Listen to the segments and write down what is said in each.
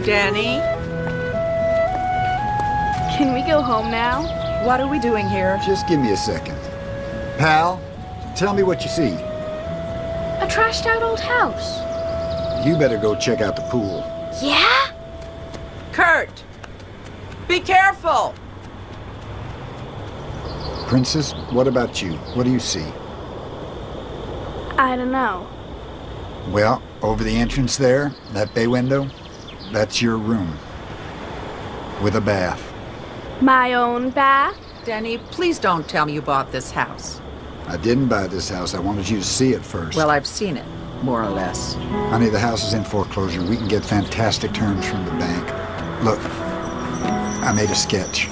Danny. Can we go home now? What are we doing here? Just give me a second. Pal, tell me what you see. A trashed out old house. You better go check out the pool. Yeah? Kurt! Be careful! Princess, what about you? What do you see? I don't know. Well, over the entrance there, that bay window, that's your room. With a bath. My own bath? Danny, please don't tell me you bought this house. I didn't buy this house. I wanted you to see it first. Well, I've seen it, more or less. Honey, the house is in foreclosure. We can get fantastic terms from the bank. Look, I made a sketch.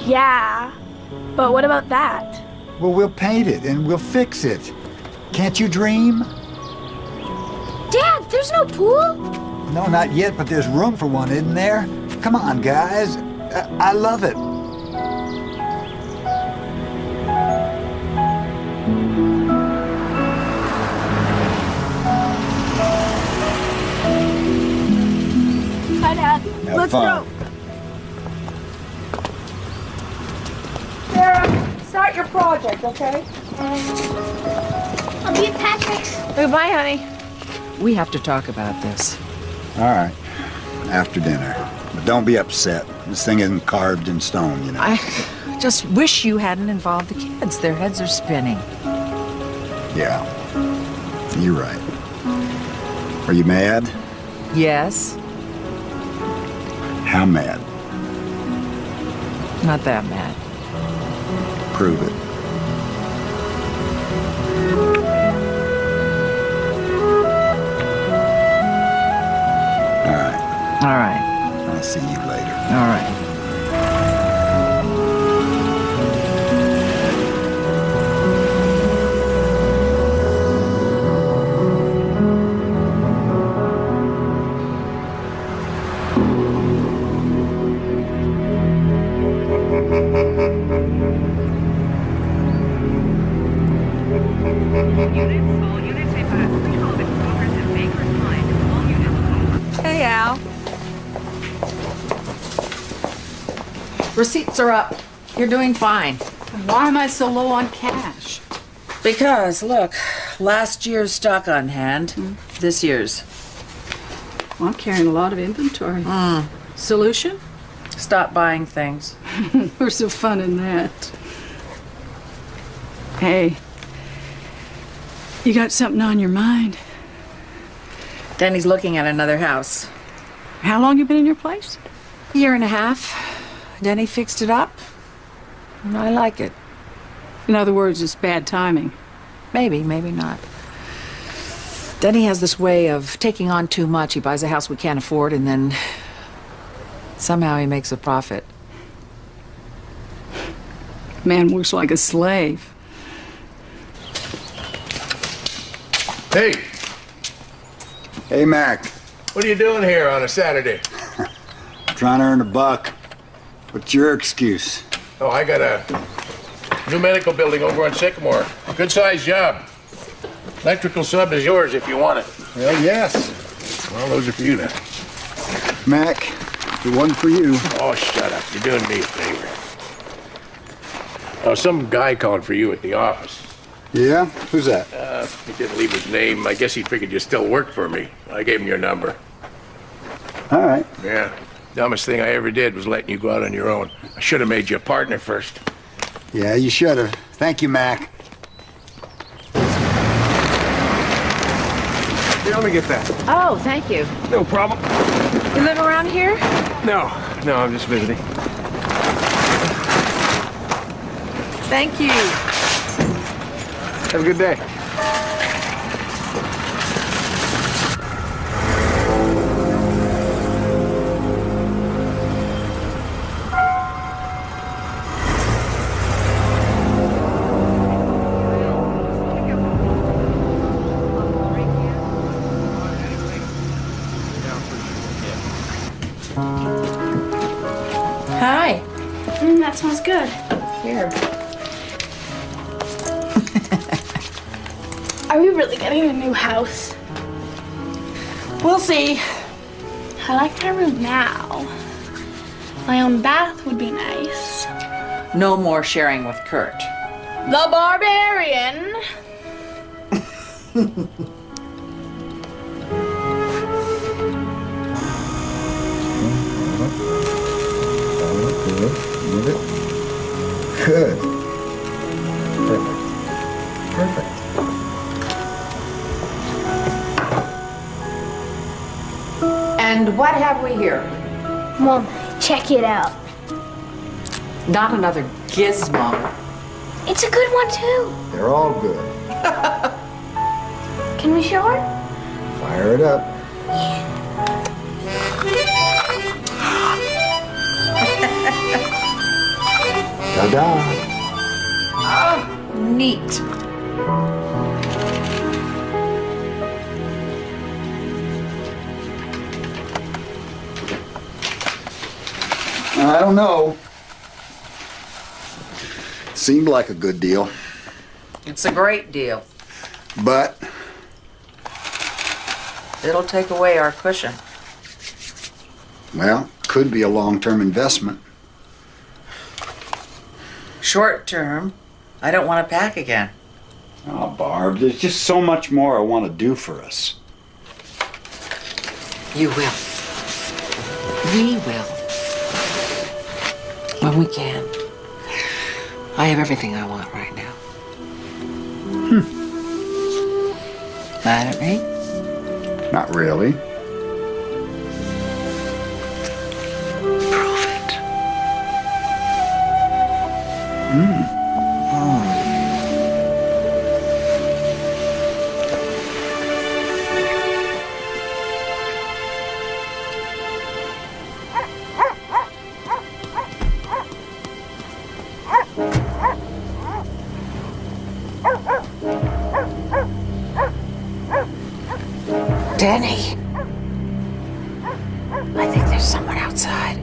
Yeah. But what about that? Well, we'll paint it and we'll fix it. Can't you dream? Dad, there's no pool? No, not yet, but there's room for one, isn't there? Come on, guys. I love it. Hi, Dad. Let's go. Sarah, start your project, okay? I'll be at Patrick's. Goodbye, honey. We have to talk about this. All right. After dinner. But don't be upset. This thing isn't carved in stone, you know. I just wish you hadn't involved the kids. Their heads are spinning. Yeah. You're right. Are you mad? Yes? How mad? Not that mad. Prove it. All right. I'll see you later. All right. Hey, Al. Receipts are up. You're doing fine. Why am I so low on cash? Because, look, last year's stock on hand, this year's. Well, I'm carrying a lot of inventory. Solution? Stop buying things. Where's the fun in that? Hey, you got something on your mind? Danny's looking at another house. How long you been in your place? A year and a half. Danny fixed it up. And I like it. In other words, it's bad timing. Maybe, maybe not. Denny has this way of taking on too much. He buys a house we can't afford, and then somehow he makes a profit. Man works like a slave. Hey, Hey, Mac. what are you doing here on a Saturday? Trying to earn a buck. What's your excuse? Oh, I got a new medical building over on Sycamore. Good-sized job. Electrical sub is yours if you want it. Well, yes. Well, those are for you then. Mac, the one for you. Oh, shut up. You're doing me a favor. Oh, some guy called for you at the office. Yeah? Who's that? He didn't leave his name. I guess he figured you still worked for me. I gave him your number. All right. Yeah. Dumbest thing I ever did was letting you go out on your own. I should have made you a partner first. Yeah, you should have. Thank you, Mac. Here, let me get that. Oh, thank you. No problem. You live around here? No, I'm just visiting. Thank you. Have a good day. Hi. That smells good. Here. Are we really getting a new house? We'll see. I like my room now. My own bath would be nice. No more sharing with Kurt. The Barbarian. Good. Perfect. And what have we here? Mom, check it out. Not another gizmo. It's a good one too. They're all good. Can we show her? Fire it up. Ta-da. Neat. I don't know. Seemed like a good deal, It's a great deal. but It'll take away our cushion. well, could be a long-term investment. Short term, I don't want to pack again. Oh, Barb, there's just so much more I want to do for us. You will. We will. When we can. I have everything I want right now. Mad at me? Not really. Prove it. Denny. I think there's someone outside.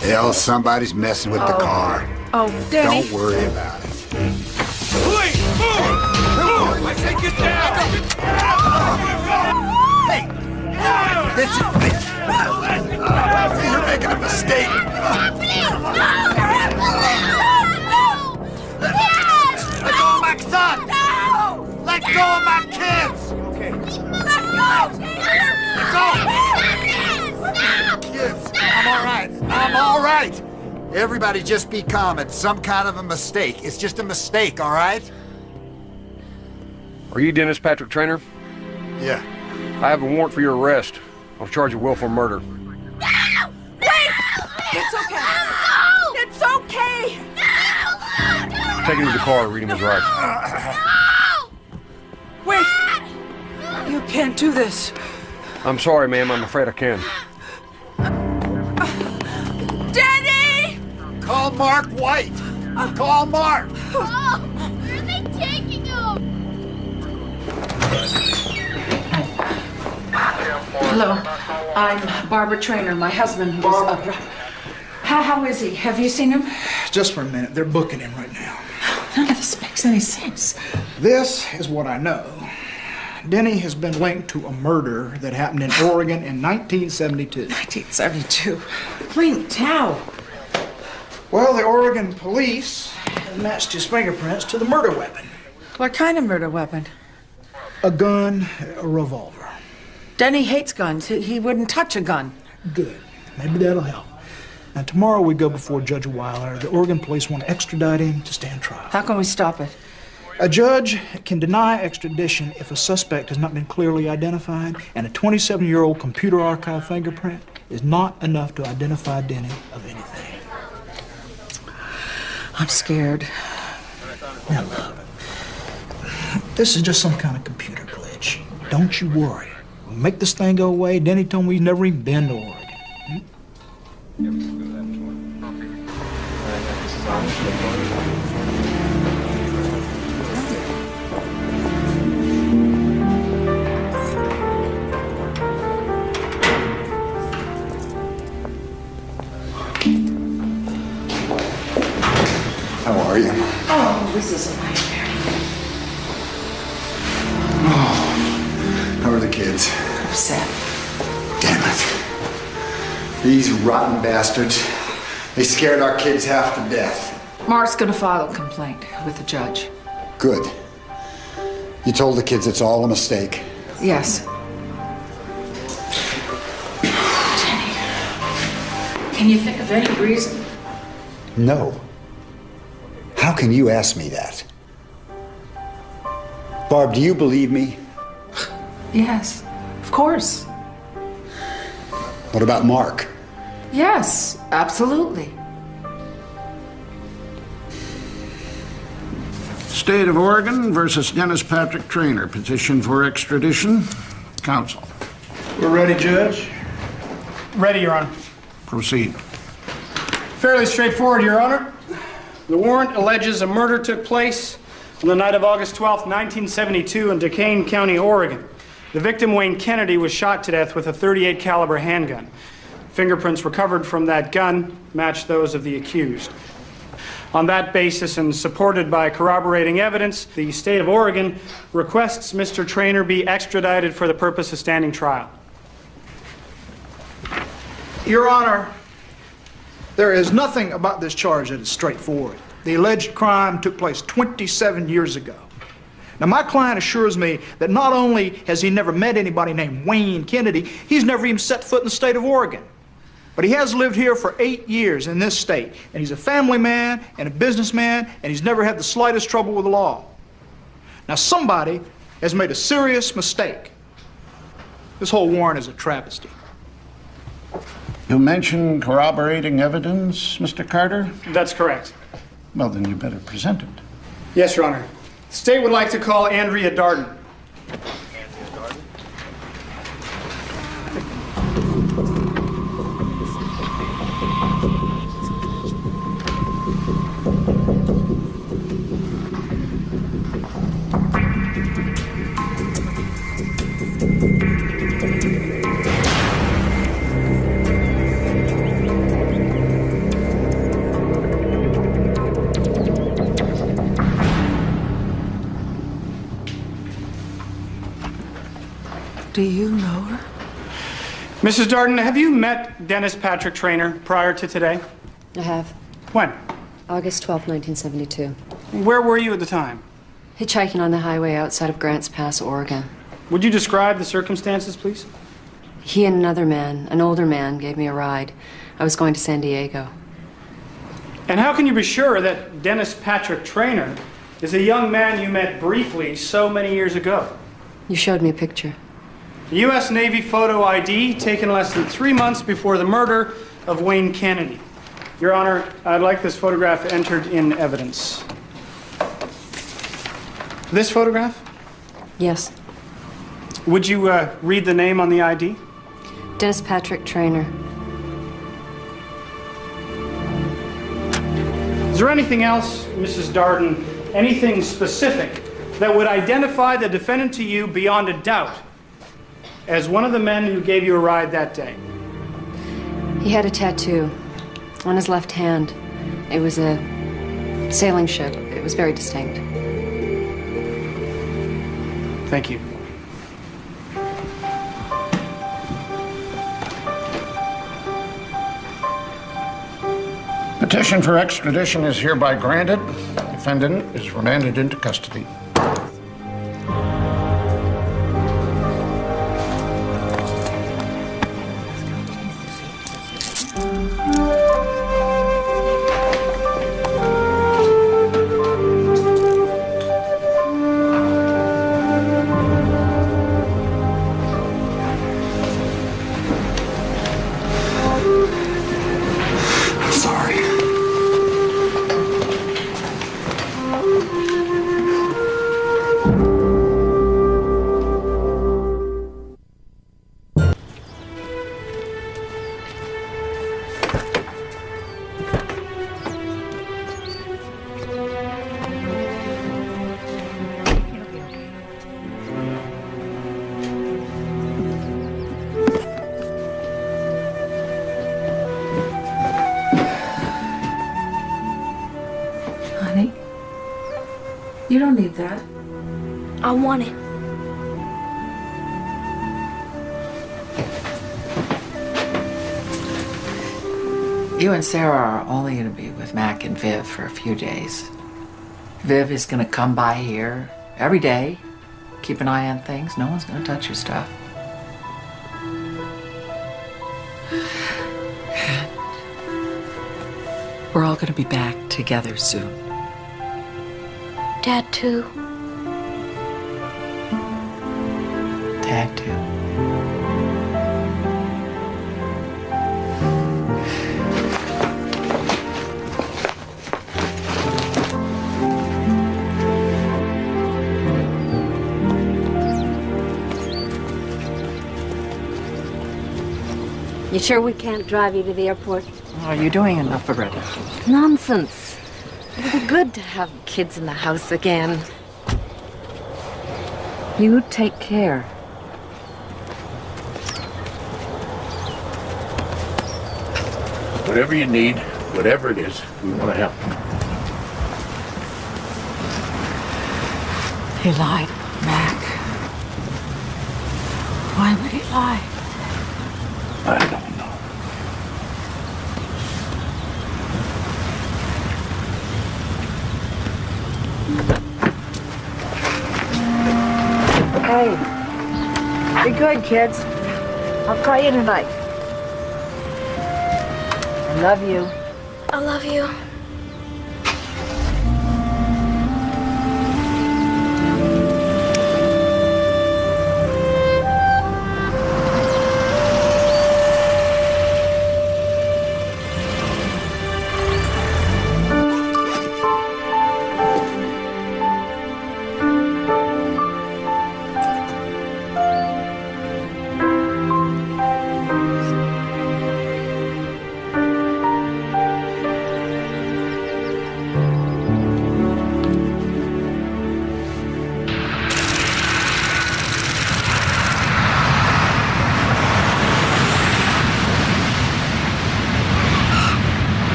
Hell, somebody's messing with the car. Oh, Denny. Don't worry about it. Please, move! Move! I say get down! Hey! You're making a mistake. Let go of my son! Let go of my kids! Okay. Let go! Kids, I'm all right. I'm all right. Everybody just be calm. It's some kind of a mistake. It's just a mistake, all right? Are you Dennis Patrick Trainer? Yeah. I have a warrant for your arrest on charge of willful murder. It's okay. It's okay. Take him to the car and read him his rights. Wait. You can't do this. I'm sorry, ma'am. I'm afraid I can. Denny! Call Mark White. Call Mark. Oh, where are they taking him? Hello. I'm Barbara Trainer. My husband was up. How is he? Have you seen him? Just for a minute. They're booking him right now. None of this makes any sense. This is what I know. Denny has been linked to a murder that happened in Oregon in 1972. 1972. Linked how? Well, the Oregon police matched his fingerprints to the murder weapon. What kind of murder weapon? A gun, a revolver. Denny hates guns. He wouldn't touch a gun. Good. Maybe that'll help. Now, tomorrow we go before Judge Weiler. The Oregon police want to extradite him to stand trial. How can we stop it? A judge can deny extradition if a suspect has not been clearly identified, and a 27-year-old computer archive fingerprint is not enough to identify Denny of anything. I'm scared. Now, look, this is just some kind of computer glitch. Don't you worry. We'll make this thing go away. Denny told me he's never even been to Oregon. How are you? Oh, this is a nightmare. How are the kids? Upset. Damn it. These rotten bastards. They scared our kids half to death. Mark's gonna file a complaint with the judge. Good. You told the kids it's all a mistake. Yes. Denny, can you think of any reason? No. How can you ask me that? Barb, do you believe me? Yes, of course. What about Mark? Yes, absolutely. State of Oregon versus Dennis Patrick Traynor. Petition for extradition. Counsel. We're ready, Judge. Ready, Your Honor. Proceed. Fairly straightforward, Your Honor. The warrant alleges a murder took place on the night of August 12th, 1972 in Duquesne County, Oregon. The victim, Wayne Kennedy, was shot to death with a .38 caliber handgun. Fingerprints recovered from that gun matched those of the accused. On that basis and supported by corroborating evidence, the state of Oregon requests Mr. Traynor be extradited for the purpose of standing trial. Your Honor, there is nothing about this charge that is straightforward. The alleged crime took place 27 years ago. Now, my client assures me that not only has he never met anybody named Wayne Kennedy, he's never even set foot in the state of Oregon. But he has lived here for 8 years in this state, and he's a family man and a businessman, and he's never had the slightest trouble with the law. Now, somebody has made a serious mistake. This whole warrant is a travesty. You mentioned corroborating evidence, Mr. Carter? That's correct. Well, then you better present it. Yes, Your Honor. The state would like to call Andrea Darden. Do you know her? Mrs. Darden, have you met Dennis Patrick Traynor prior to today? I have. When? August 12th, 1972. Where were you at the time? Hitchhiking on the highway outside of Grants Pass, Oregon. Would you describe the circumstances, please? He and another man, an older man, gave me a ride. I was going to San Diego. And how can you be sure that Dennis Patrick Traynor is a young man you met briefly so many years ago? You showed me a picture. A U.S. Navy photo ID taken less than 3 months before the murder of Wayne Kennedy. Your Honor, I'd like this photograph entered in evidence. This photograph? Yes. Would you read the name on the ID? Dennis Patrick Traynor. Is there anything else, Mrs. Darden, anything specific that would identify the defendant to you beyond a doubt as one of the men who gave you a ride that day? He had a tattoo on his left hand. It was a sailing ship. It was very distinct. Thank you. Petition for extradition is hereby granted. Defendant is remanded into custody. You don't need that. I want it. You and Sarah are only going to be with Mac and Viv for a few days. Viv is going to come by here every day, keep an eye on things. No one's going to touch your stuff. We're all going to be back together soon. Dad, too. Dad, too. You sure we can't drive you to the airport? Oh, you're doing enough already. Nonsense. It'll be good to have kids in the house again. You take care. Whatever you need, whatever it is, we want to help. He lied, Mac. Why would he lie? I don't know. Hey, be good, kids. I'll call you tonight. I love you. I love you.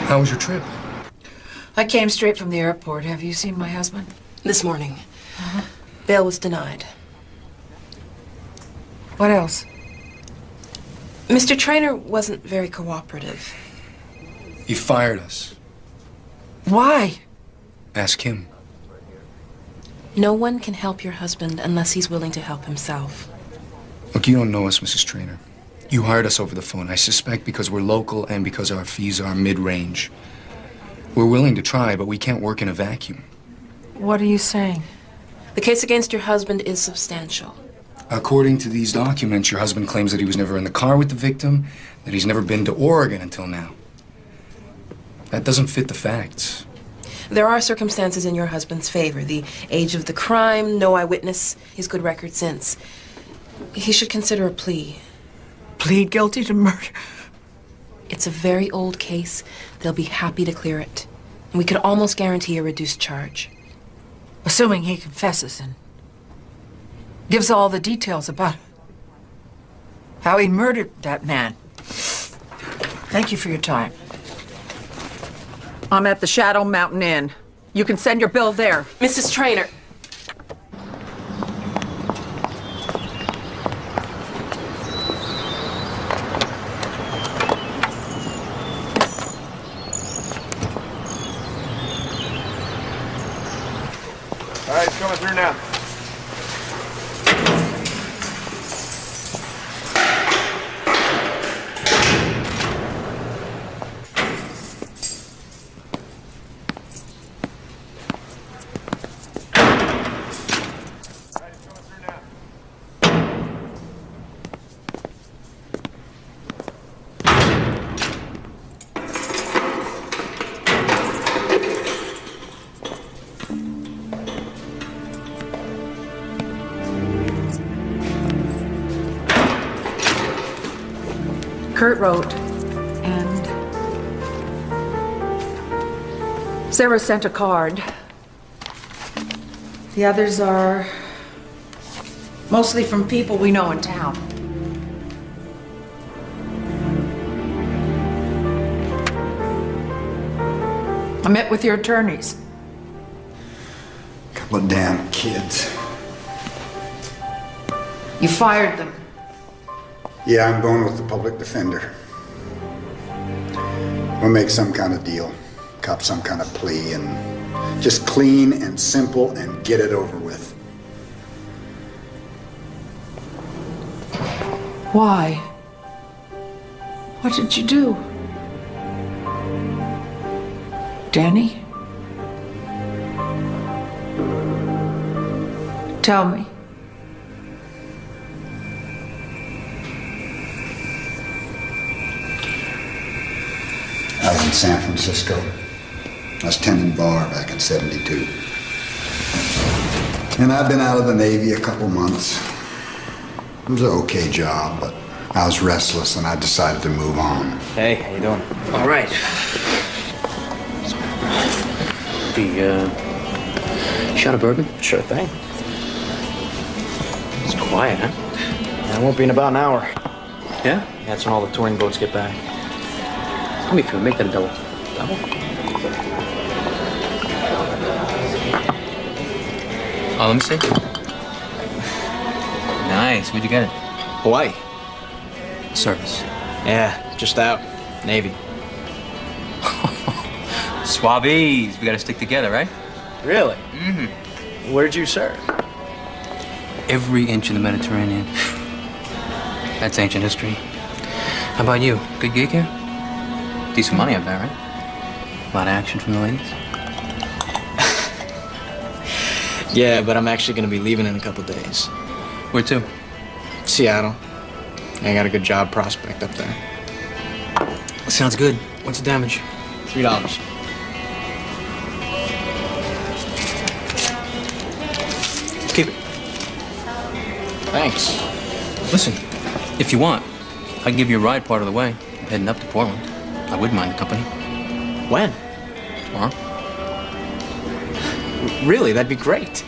How was your trip? I came straight from the airport. Have you seen my husband? This morning. Bail was denied. What else? Mr. Traynor wasn't very cooperative. He fired us. Why? Ask him. No one can help your husband unless he's willing to help himself. Look, you don't know us, Mrs. Traynor. You hired us over the phone, I suspect because we're local and because our fees are mid-range. We're willing to try, but we can't work in a vacuum. What are you saying? The case against your husband is substantial. According to these documents, your husband claims that he was never in the car with the victim, that he's never been to Oregon until now. That doesn't fit the facts. There are circumstances in your husband's favor. The age of the crime, no eyewitness, his good record since. He should consider a plea. Plead guilty to murder? It's a very old case. They'll be happy to clear it. And we could almost guarantee a reduced charge. Assuming he confesses and gives all the details about how he murdered that man. Thank you for your time. I'm at the Shadow Mountain Inn. You can send your bill there. Mrs. Traynor. All right, it's coming through now. Kurt wrote, and Sarah sent a card. The others are mostly from people we know in town. I met with your attorneys. Couple of damn kids. You fired them. Yeah, I'm going with the public defender. We'll make some kind of deal, cop some kind of plea, and just clean and simple and get it over with. Why? What did you do? Danny? Tell me. I was in San Francisco. I was tending bar back in '72. And I've been out of the Navy a couple months. It was an okay job, but I was restless and I decided to move on. Hey, how you doing? All right. The shot of bourbon? Sure thing. It's quiet, huh? Yeah, it won't be in about an hour. Yeah? That's when all the touring boats get back. Let me feel. Make that a double. Double? Oh, let me see. Nice. Where'd you get it? Hawaii. Service. Yeah, just out. Navy. Suaves. We gotta stick together, right? Really? Mm-hmm. Where'd you serve? Every inch of the Mediterranean. That's ancient history. How about you? Good gig here? Decent money, I bet, right? A lot of action from the ladies? Yeah, but I'm actually gonna be leaving in a couple days. Where to? Seattle. I got a good job prospect up there. Sounds good. What's the damage? $3. Keep it. Thanks. Listen, if you want, I can give you a ride part of the way. I'm heading up to Portland. I wouldn't mind the company. When? Tomorrow. Really, that'd be great.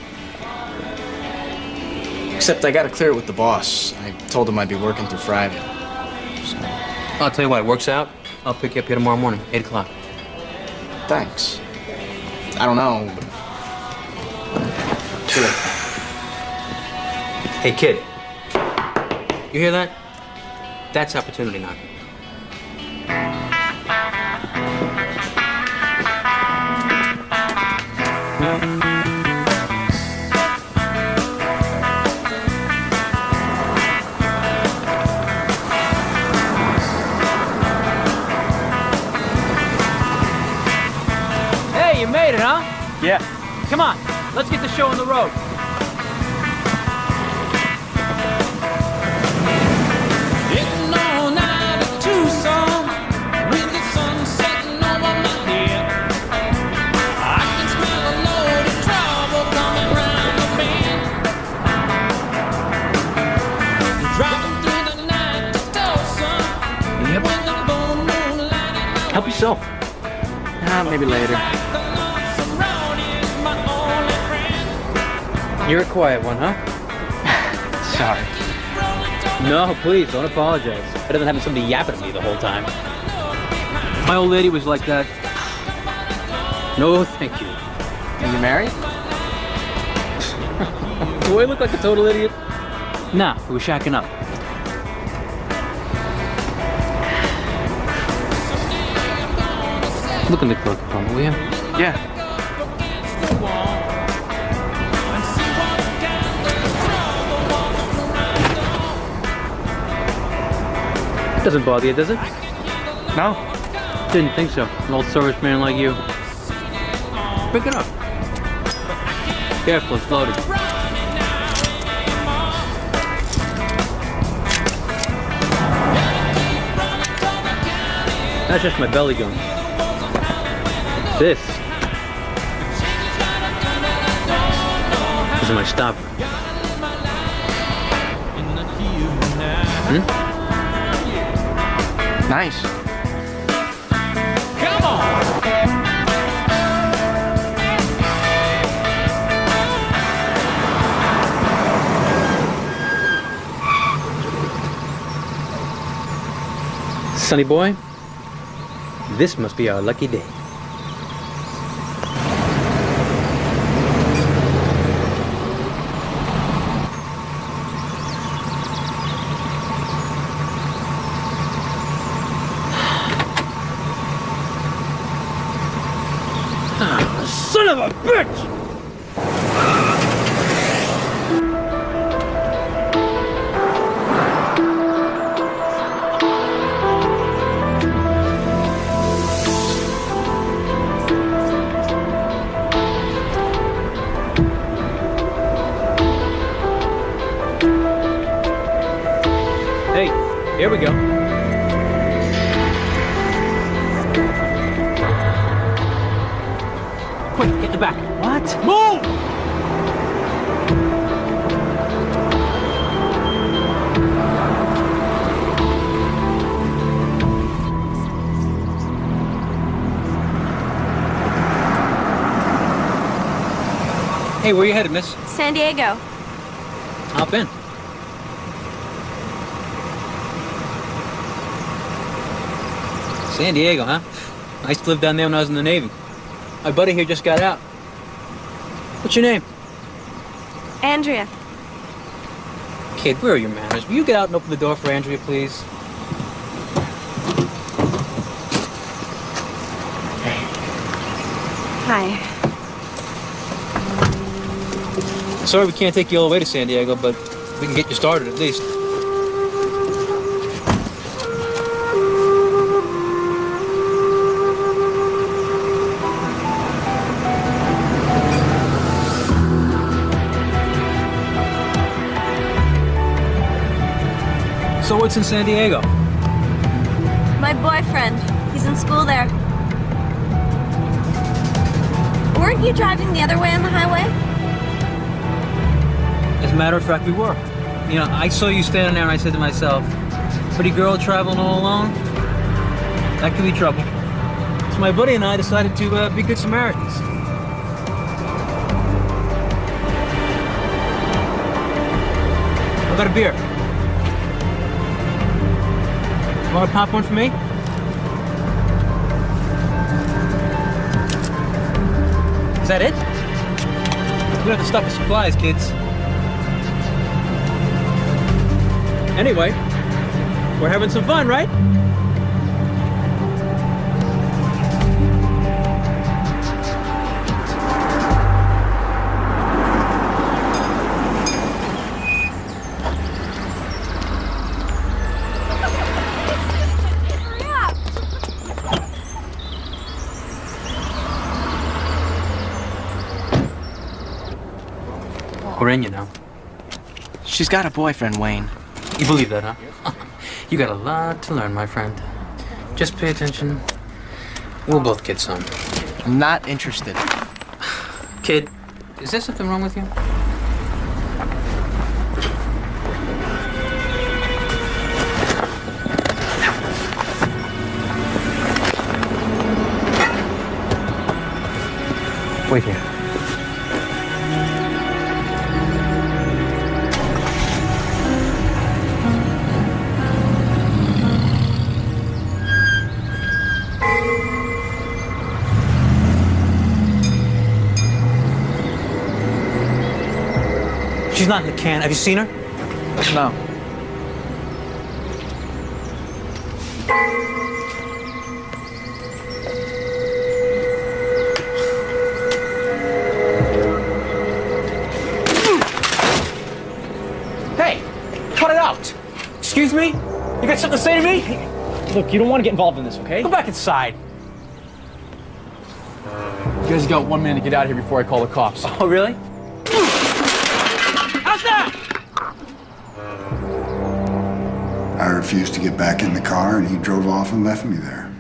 Except I gotta clear it with the boss. I told him I'd be working through Friday. So. I'll tell you what, it works out. I'll pick you up here tomorrow morning, 8 o'clock. Thanks. I don't know, but... Sure. Hey, kid. You hear that? That's opportunity knocking. Hey, you made it, huh? Yeah. Come on, let's get the show on the road. Help yourself. Maybe later. You're a quiet one, huh? Sorry. No, please, don't apologize. Better than having somebody yapping at me the whole time. My old lady was like that. No, thank you. Are you married? Do I look like a total idiot? Nah, we were shacking up. Look in the cloak compartment, will you? Yeah. Doesn't bother you, does it? No. Didn't think so. An old serviceman like you. Pick it up. Careful, it's loaded. That's just my belly gun. This is my stopper. Nice. Come on! Sonny boy, this must be our lucky day. Son of a bitch! Hey, here we go. Quick, get in the back. What? Move! Hey, where you headed, miss? San Diego. Hop in. San Diego, huh? I used to live down there when I was in the Navy. My buddy here just got out. What's your name? Andrea. Kid, where are your manners? Will you get out and open the door for Andrea, please? Hi. Sorry we can't take you all the way to San Diego, but we can get you started at least. So what's in San Diego? My boyfriend. He's in school there. Weren't you driving the other way on the highway? As a matter of fact, we were. You know, I saw you standing there and I said to myself, pretty girl traveling all alone? That could be trouble. So my buddy and I decided to be good Samaritans. How about a beer? Want to pop one for me? Is that it? You have to stop with supplies, kids. Anyway, we're having some fun, right? We're in, you know. She's got a boyfriend, Wayne. You believe that, huh? You got a lot to learn, my friend. Just pay attention. We'll both get some. I'm not interested. Kid, is there something wrong with you? Wait here. She's not in the can. Have you seen her? No. Hey, cut it out. Excuse me? You got something to say to me? Look, you don't want to get involved in this, okay? Go back inside. You guys got 1 minute to get out of here before I call the cops. Oh, really? How's that? I refused to get back in the car, and he drove off and left me there.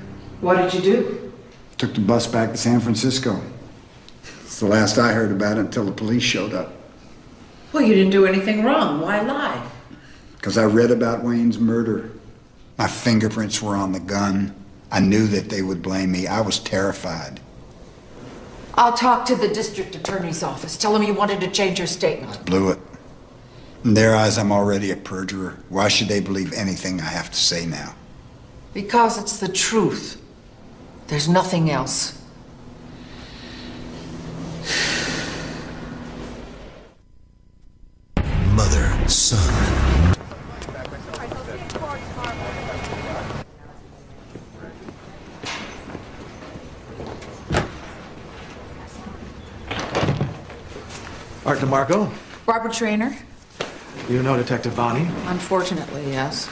What did you do? Took the bus back to San Francisco. It's the last I heard about it until the police showed up. Well, you didn't do anything wrong. Why lie? Because I read about Wayne's murder. My fingerprints were on the gun. I knew that they would blame me. I was terrified. I'll talk to the district attorney's office. Tell them you wanted to change your statement. Blew it. In their eyes, I'm already a perjurer. Why should they believe anything I have to say now? Because it's the truth. There's nothing else. Mother, son. Art DeMarco, Barbara Traynor? you know Detective Bonnie. Unfortunately, yes.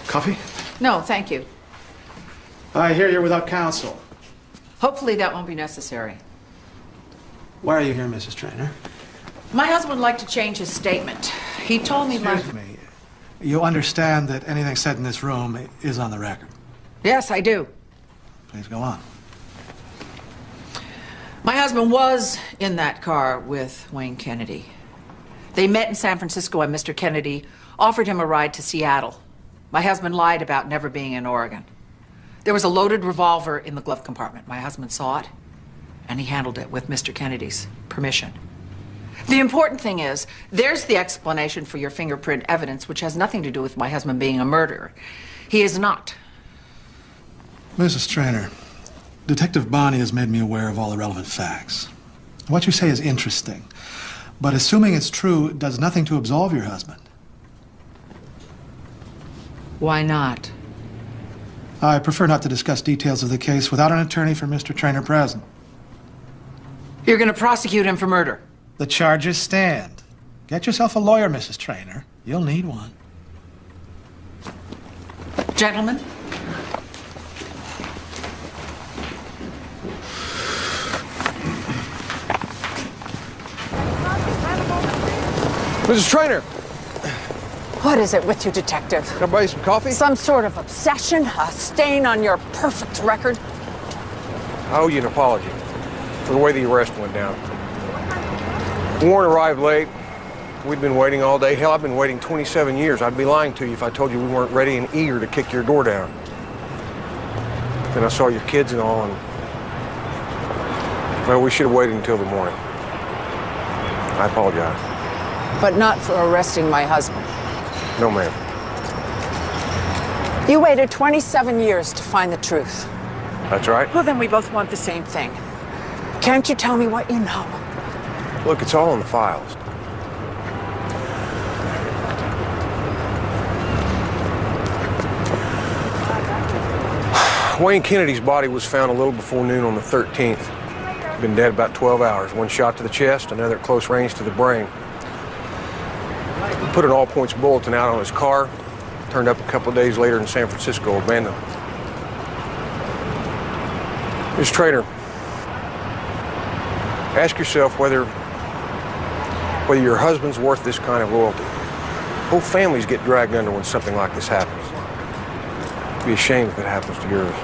Coffee? No, thank you. I hear you're without counsel. Hopefully that won't be necessary. Why are you here, Mrs. Traynor? My husband would like to change his statement. He told me Excuse me. You understand that anything said in this room is on the record. Yes, I do. Please go on. My husband was in that car with Wayne Kennedy. They met in San Francisco and Mr. Kennedy offered him a ride to Seattle. My husband lied about never being in Oregon. There was a loaded revolver in the glove compartment. My husband saw it, and he handled it with Mr. Kennedy's permission. The important thing is, there's the explanation for your fingerprint evidence, which has nothing to do with my husband being a murderer. He is not. Mrs. Traynor, Detective Bonnie has made me aware of all the relevant facts. What you say is interesting, but assuming it's true, it does nothing to absolve your husband. Why not? I prefer not to discuss details of the case without an attorney for Mr. Traynor present. You're going to prosecute him for murder. The charges stand. Get yourself a lawyer, Mrs. Traynor. You'll need one. Gentlemen? Mrs. Traynor! What is it with you, Detective? Can I buy you some coffee? Some sort of obsession? A stain on your perfect record? I owe you an apology for the way the arrest went down. Warren arrived late. We'd been waiting all day. Hell, I've been waiting 27 years. I'd be lying to you if I told you we weren't ready and eager to kick your door down. Then I saw your kids and all, and well, we should have waited until the morning. I apologize. But not for arresting my husband. No, ma'am. You waited 27 years to find the truth. That's right. Well, then we both want the same thing. Can't you tell me what you know? Look, it's all in the files. Wayne Kennedy's body was found a little before noon on the 13th. He'd been dead about 12 hours. One shot to the chest, another at close range to the brain. He put an all-points bulletin out on his car, turned up a couple of days later in San Francisco, abandoned. Ms. Traynor, ask yourself whether your husband's worth this kind of loyalty. Whole families get dragged under when something like this happens. It'd be a shame if it happens to yours.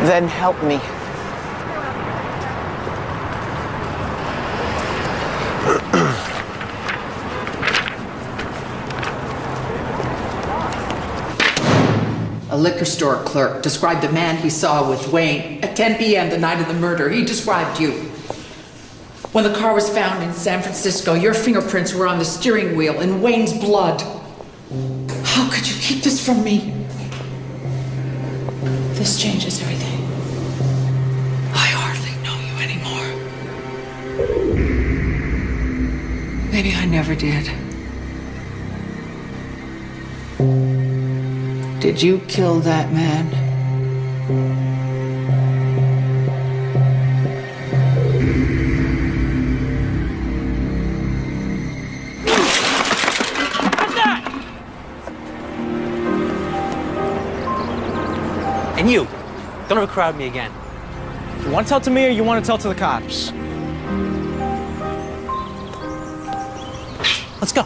Then help me. A liquor store clerk described the man he saw with Wayne at 10 p.m. the night of the murder. He described you. When the car was found in San Francisco, your fingerprints were on the steering wheel in Wayne's blood. How could you keep this from me? This changes everything. I hardly know you anymore. Maybe I never did. Did you kill that man? And you, don't overcrowd me again. You want to tell to me or you want to tell to the cops? Let's go.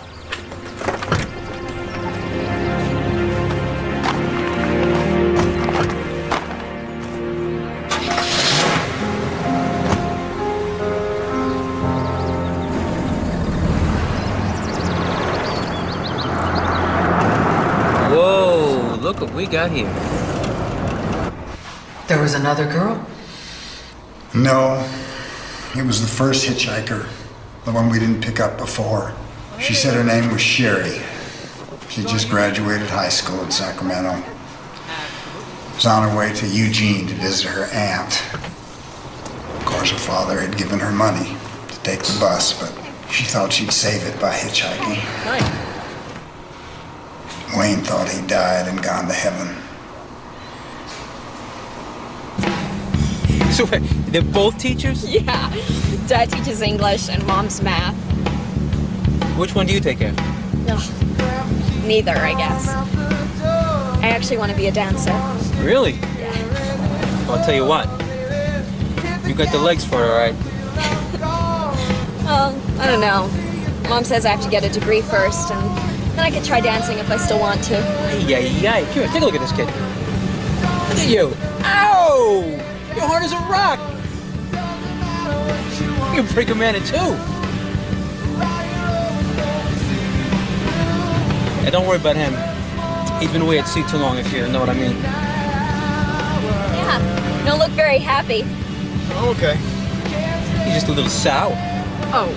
we got here? There was another girl? No, it was the first hitchhiker, the one we didn't pick up before. She said her name was Sherry. She just graduated high school in Sacramento. Was on her way to Eugene to visit her aunt. Of course, her father had given her money to take the bus, but she thought she'd save it by hitchhiking. Wayne thought he died and gone to heaven. So they're both teachers? Yeah. Dad teaches English and Mom's math. Which one do you take care of? Ugh. Neither, I guess. I actually want to be a dancer. Really? Yeah. Well, I'll tell you what. You got the legs for it, all right? Well, I don't know. Mom says I have to get a degree first, and then I could try dancing if I still want to. Yeah. Here, take a look at this kid. Look at you. Ow! You're hard as a rock. You can break a man in two. Hey, don't worry about him. He's been away at sea too long, if you know what I mean. Yeah. You don't look very happy. Oh, okay. He's just a little sour. Oh.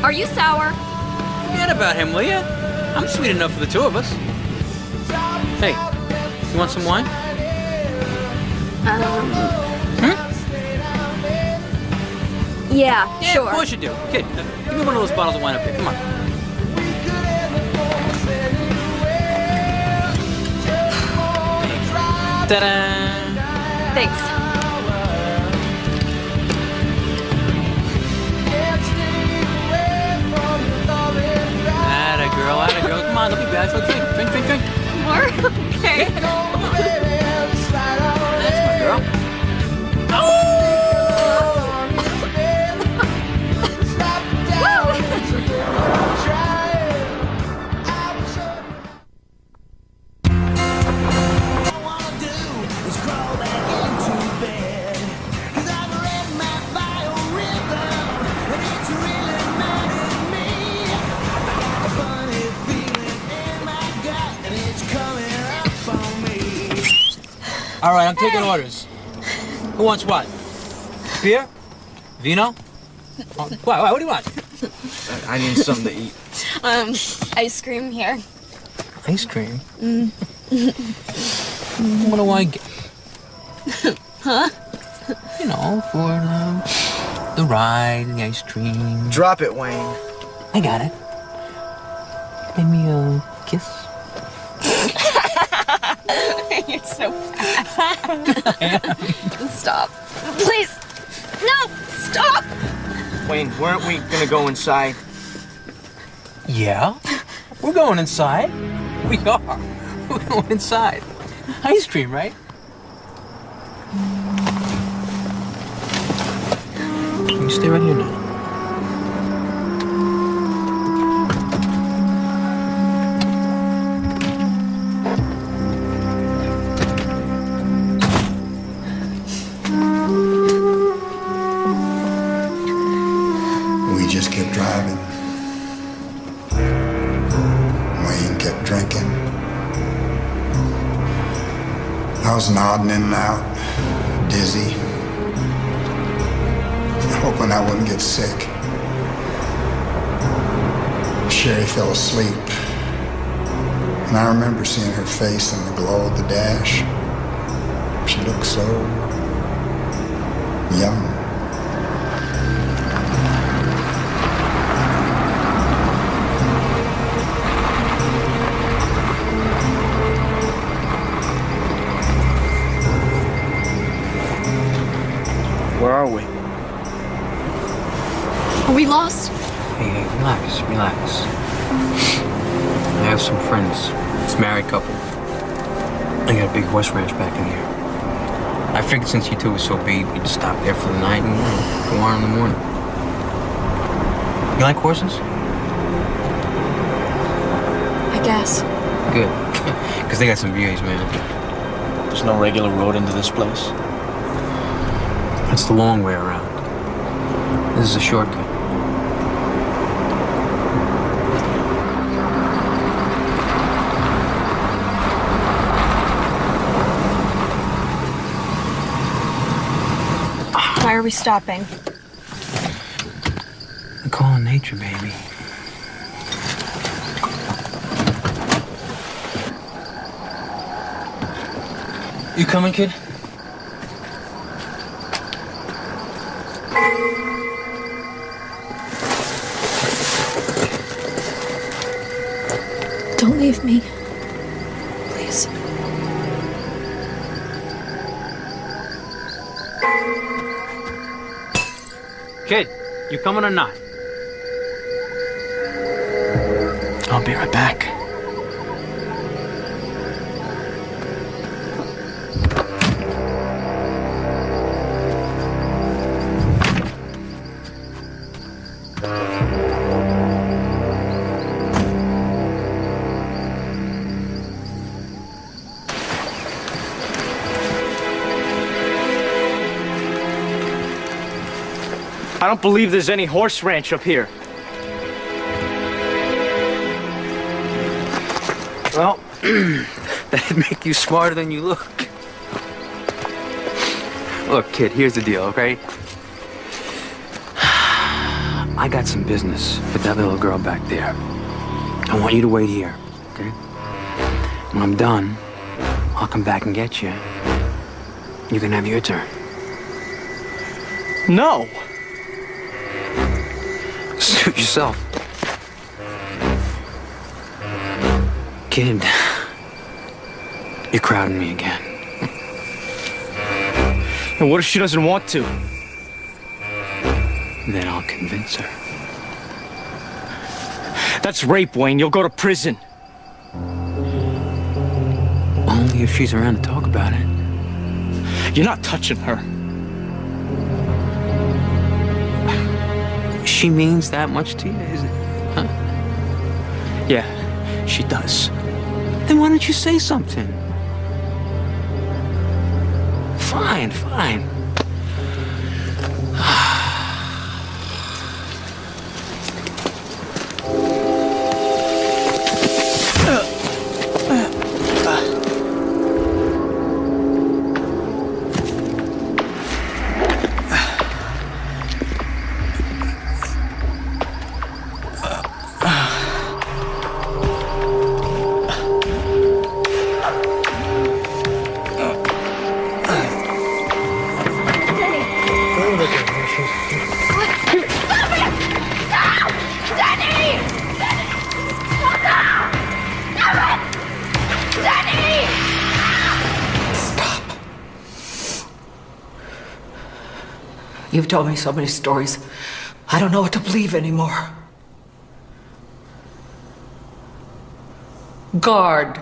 Are you sour? Forget about him, will you? I'm sweet enough for the two of us. Hey, you want some wine? Yeah, sure. Of course you do. Kid, give me one of those bottles of wine up here. Come on. Ta-da! Thanks. Atta girl. Come on, don't be bad. Drink. More? Okay. That's my girl. All right, I'm taking orders. Who wants what? Beer? Vino? What do you want? I need something to eat. Ice cream here. Ice cream? What do I get? Huh? You know, for the ride, the ice cream. Drop it, Wayne. I got it. Give me a kiss. You're so bad. Stop. Please. No, stop. Wayne, weren't we gonna go inside? Yeah, we're going inside. We are. We're going inside. Ice cream, right? You stay right here now. We just kept driving. Wayne kept drinking. I was nodding in and out, dizzy, hoping I wouldn't get sick. Sherry fell asleep, and I remember seeing her face in the glow of the dash. She looked so young. Where are we? Are we lost? Hey, relax. I have some friends. It's a married couple. I got a big horse ranch back in here. I figured since you two were so big, we'd stop there for the night and go on in the morning. You like horses? I guess. Good. Because they got some views, man. There's no regular road into this place. That's the long way around. This is a shortcut. Why are we stopping? We're calling nature, baby. You coming, kid? Don't leave me. Please. Kid, you coming or not? I'll be right back. I don't believe there's any horse ranch up here. Well, that'd make you smarter than you look. Look, kid, here's the deal, okay? I got some business with that little girl back there. I want you to wait here, okay? When I'm done, I'll come back and get you. You can have your turn. No. Suit yourself. Kid, you're crowding me again. And what if she doesn't want to? Then I'll convince her. That's rape, Wayne. You'll go to prison. Only if she's around to talk about it. You're not touching her. She means that much to you, is it? Huh? Yeah, she does. Then why don't you say something? Fine, fine. You've told me so many stories. I don't know what to believe anymore. Guard.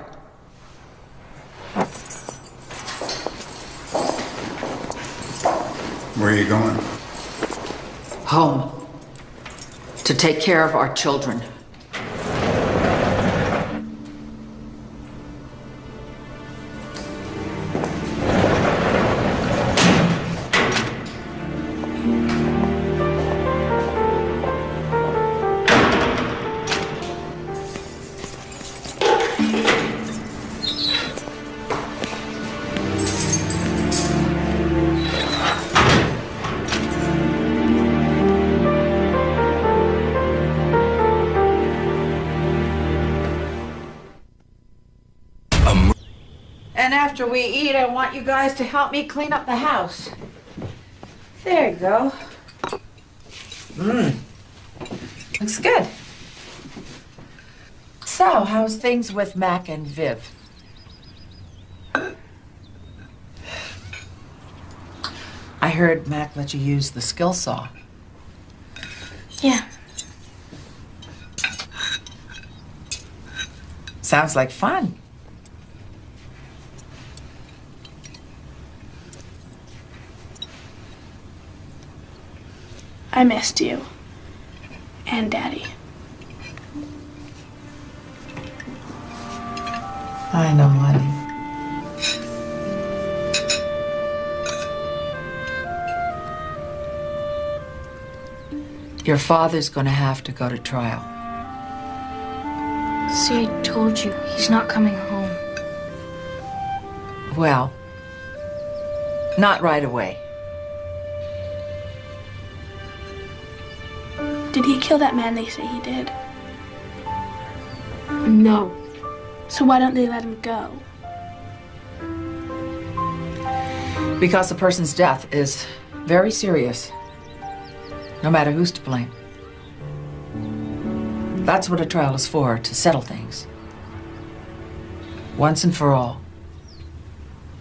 Where are you going? Home. To take care of our children. And after we eat, I want you guys to help me clean up the house. There you go. Looks good. So, how's things with Mac and Viv? I heard Mac let you use the skill saw. Yeah. Sounds like fun. I missed you. And Daddy. I know, honey. Your father's gonna have to go to trial. See, I told you, he's not coming home. Well, not right away. Did he kill that man they say he did? No. So why don't they let him go? Because a person's death is very serious, no matter who's to blame. That's what a trial is for, to settle things. Once and for all.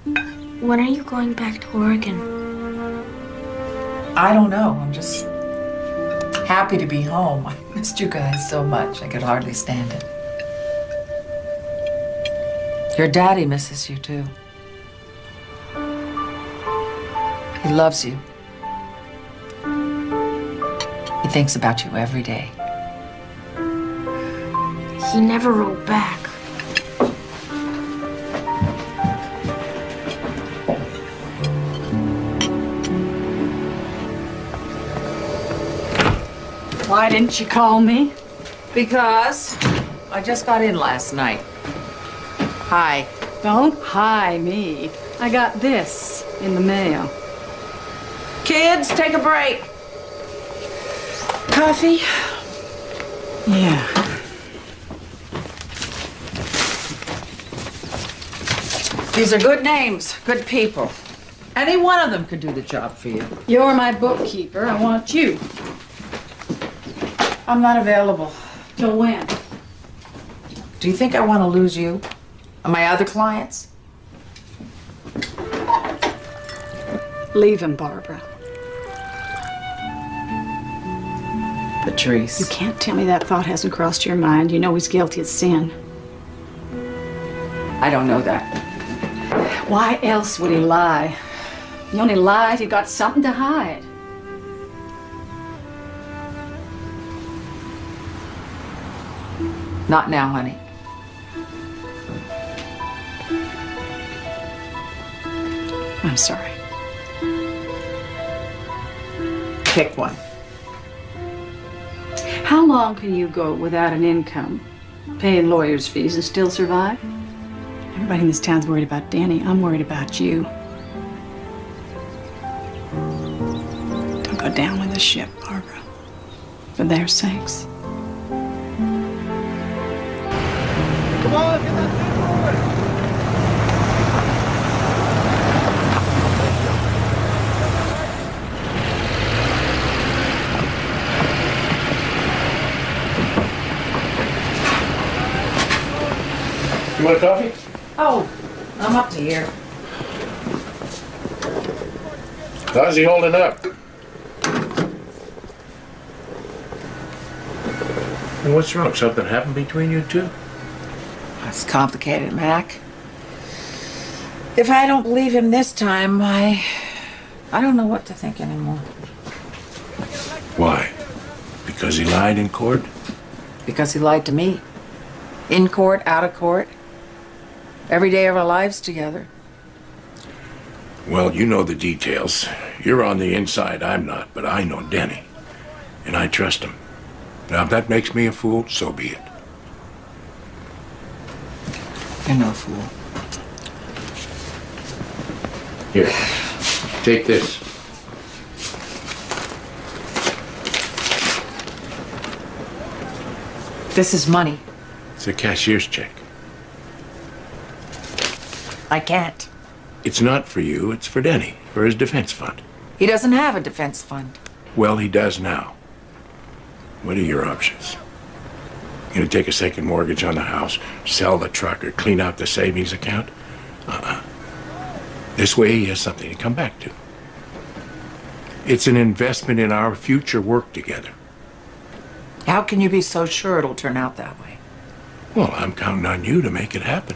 When are you going back to Oregon? I don't know. I'm just happy to be home. I missed you guys so much. I could hardly stand it. Your daddy misses you, too. He loves you. He thinks about you every day. He never wrote back. Why didn't you call me? Because I just got in last night. Hi. Don't hi me. I got this in the mail. Kids, take a break. Coffee? Yeah. These are good names, good people. Any one of them could do the job for you. You're my bookkeeper. I want you. I'm not available. Till when? Do you think I want to lose you? And my other clients? Leave him, Barbara. Patrice. You can't tell me that thought hasn't crossed your mind. You know he's guilty of sin. I don't know that. Why else would he lie? He only lied if he got something to hide. Not now, honey. I'm sorry. Pick one. How long can you go without an income, paying lawyers' fees, and still survive? Everybody in this town's worried about Danny. I'm worried about you. Don't go down with the ship, Barbara. For their sakes. Come on, get that thing moving. You want a coffee? Oh, I'm up to here. How's he holding up? And what's wrong? Something happened between you two? It's complicated, Mac. If I don't believe him this time, I don't know what to think anymore. Why? Because he lied in court? Because he lied to me. In court, out of court. Every day of our lives together. Well, you know the details. You're on the inside, I'm not, but I know Denny. And I trust him. Now, if that makes me a fool, so be it. You're no fool. Here, take this. This is money. It's a cashier's check. I can't. It's not for you, it's for Denny, for his defense fund. He doesn't have a defense fund. Well, he does now. What are your options? You gonna take a second mortgage on the house, sell the truck, or clean out the savings account? This way he has something to come back to. It's an investment in our future work together. How can you be so sure it'll turn out that way? Well, I'm counting on you to make it happen.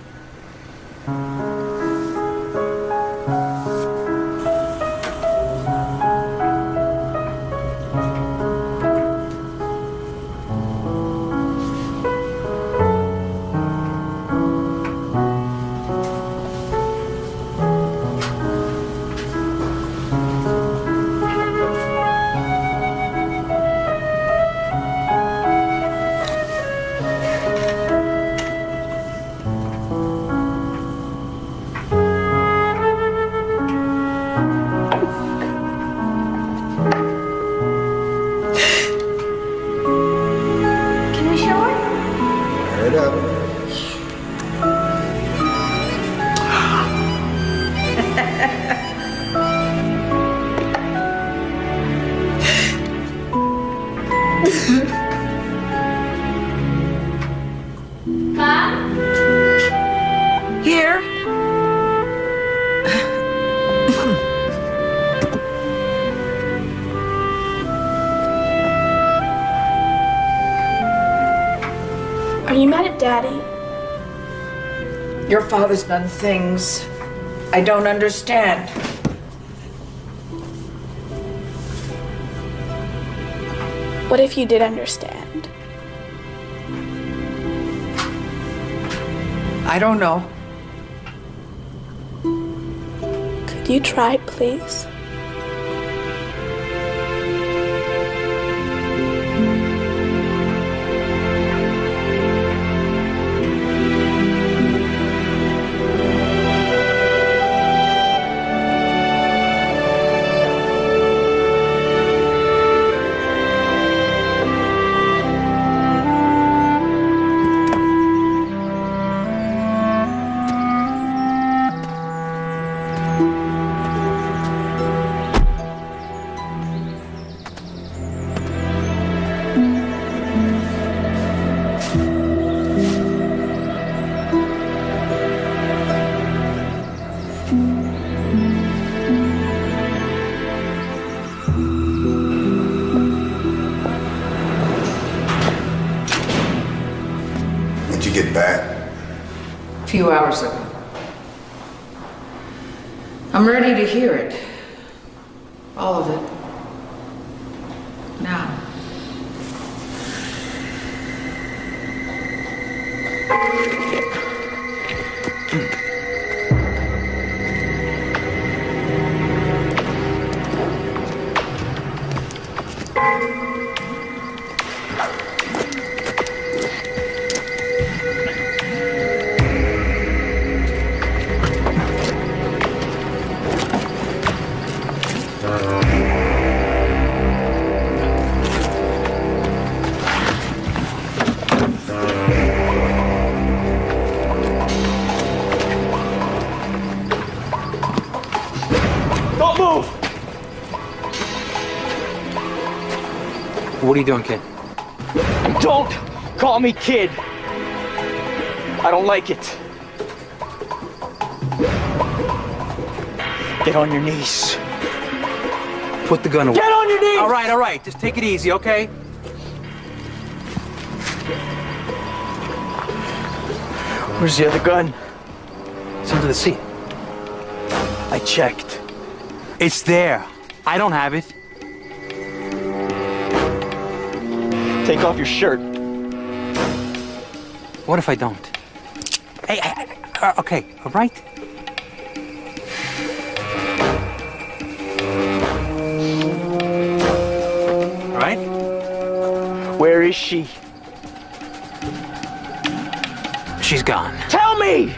Mom? Here? Are you mad at Daddy? Your father's done things I don't understand. What if you did understand? I don't know. Could you try, please? When'd you get back? A few hours ago. I'm ready to hear it. All of it. Now. Don't move! What are you doing, kid? Don't call me kid. I don't like it. Get on your knees. Put the gun away. Get on your knees! All right. Just take it easy, okay? Where's the other gun? It's under the seat. I checked. It's there. I don't have it. Take off your shirt. What if I don't? Hey, okay, all right? All right? Where is she? She's gone. Tell me!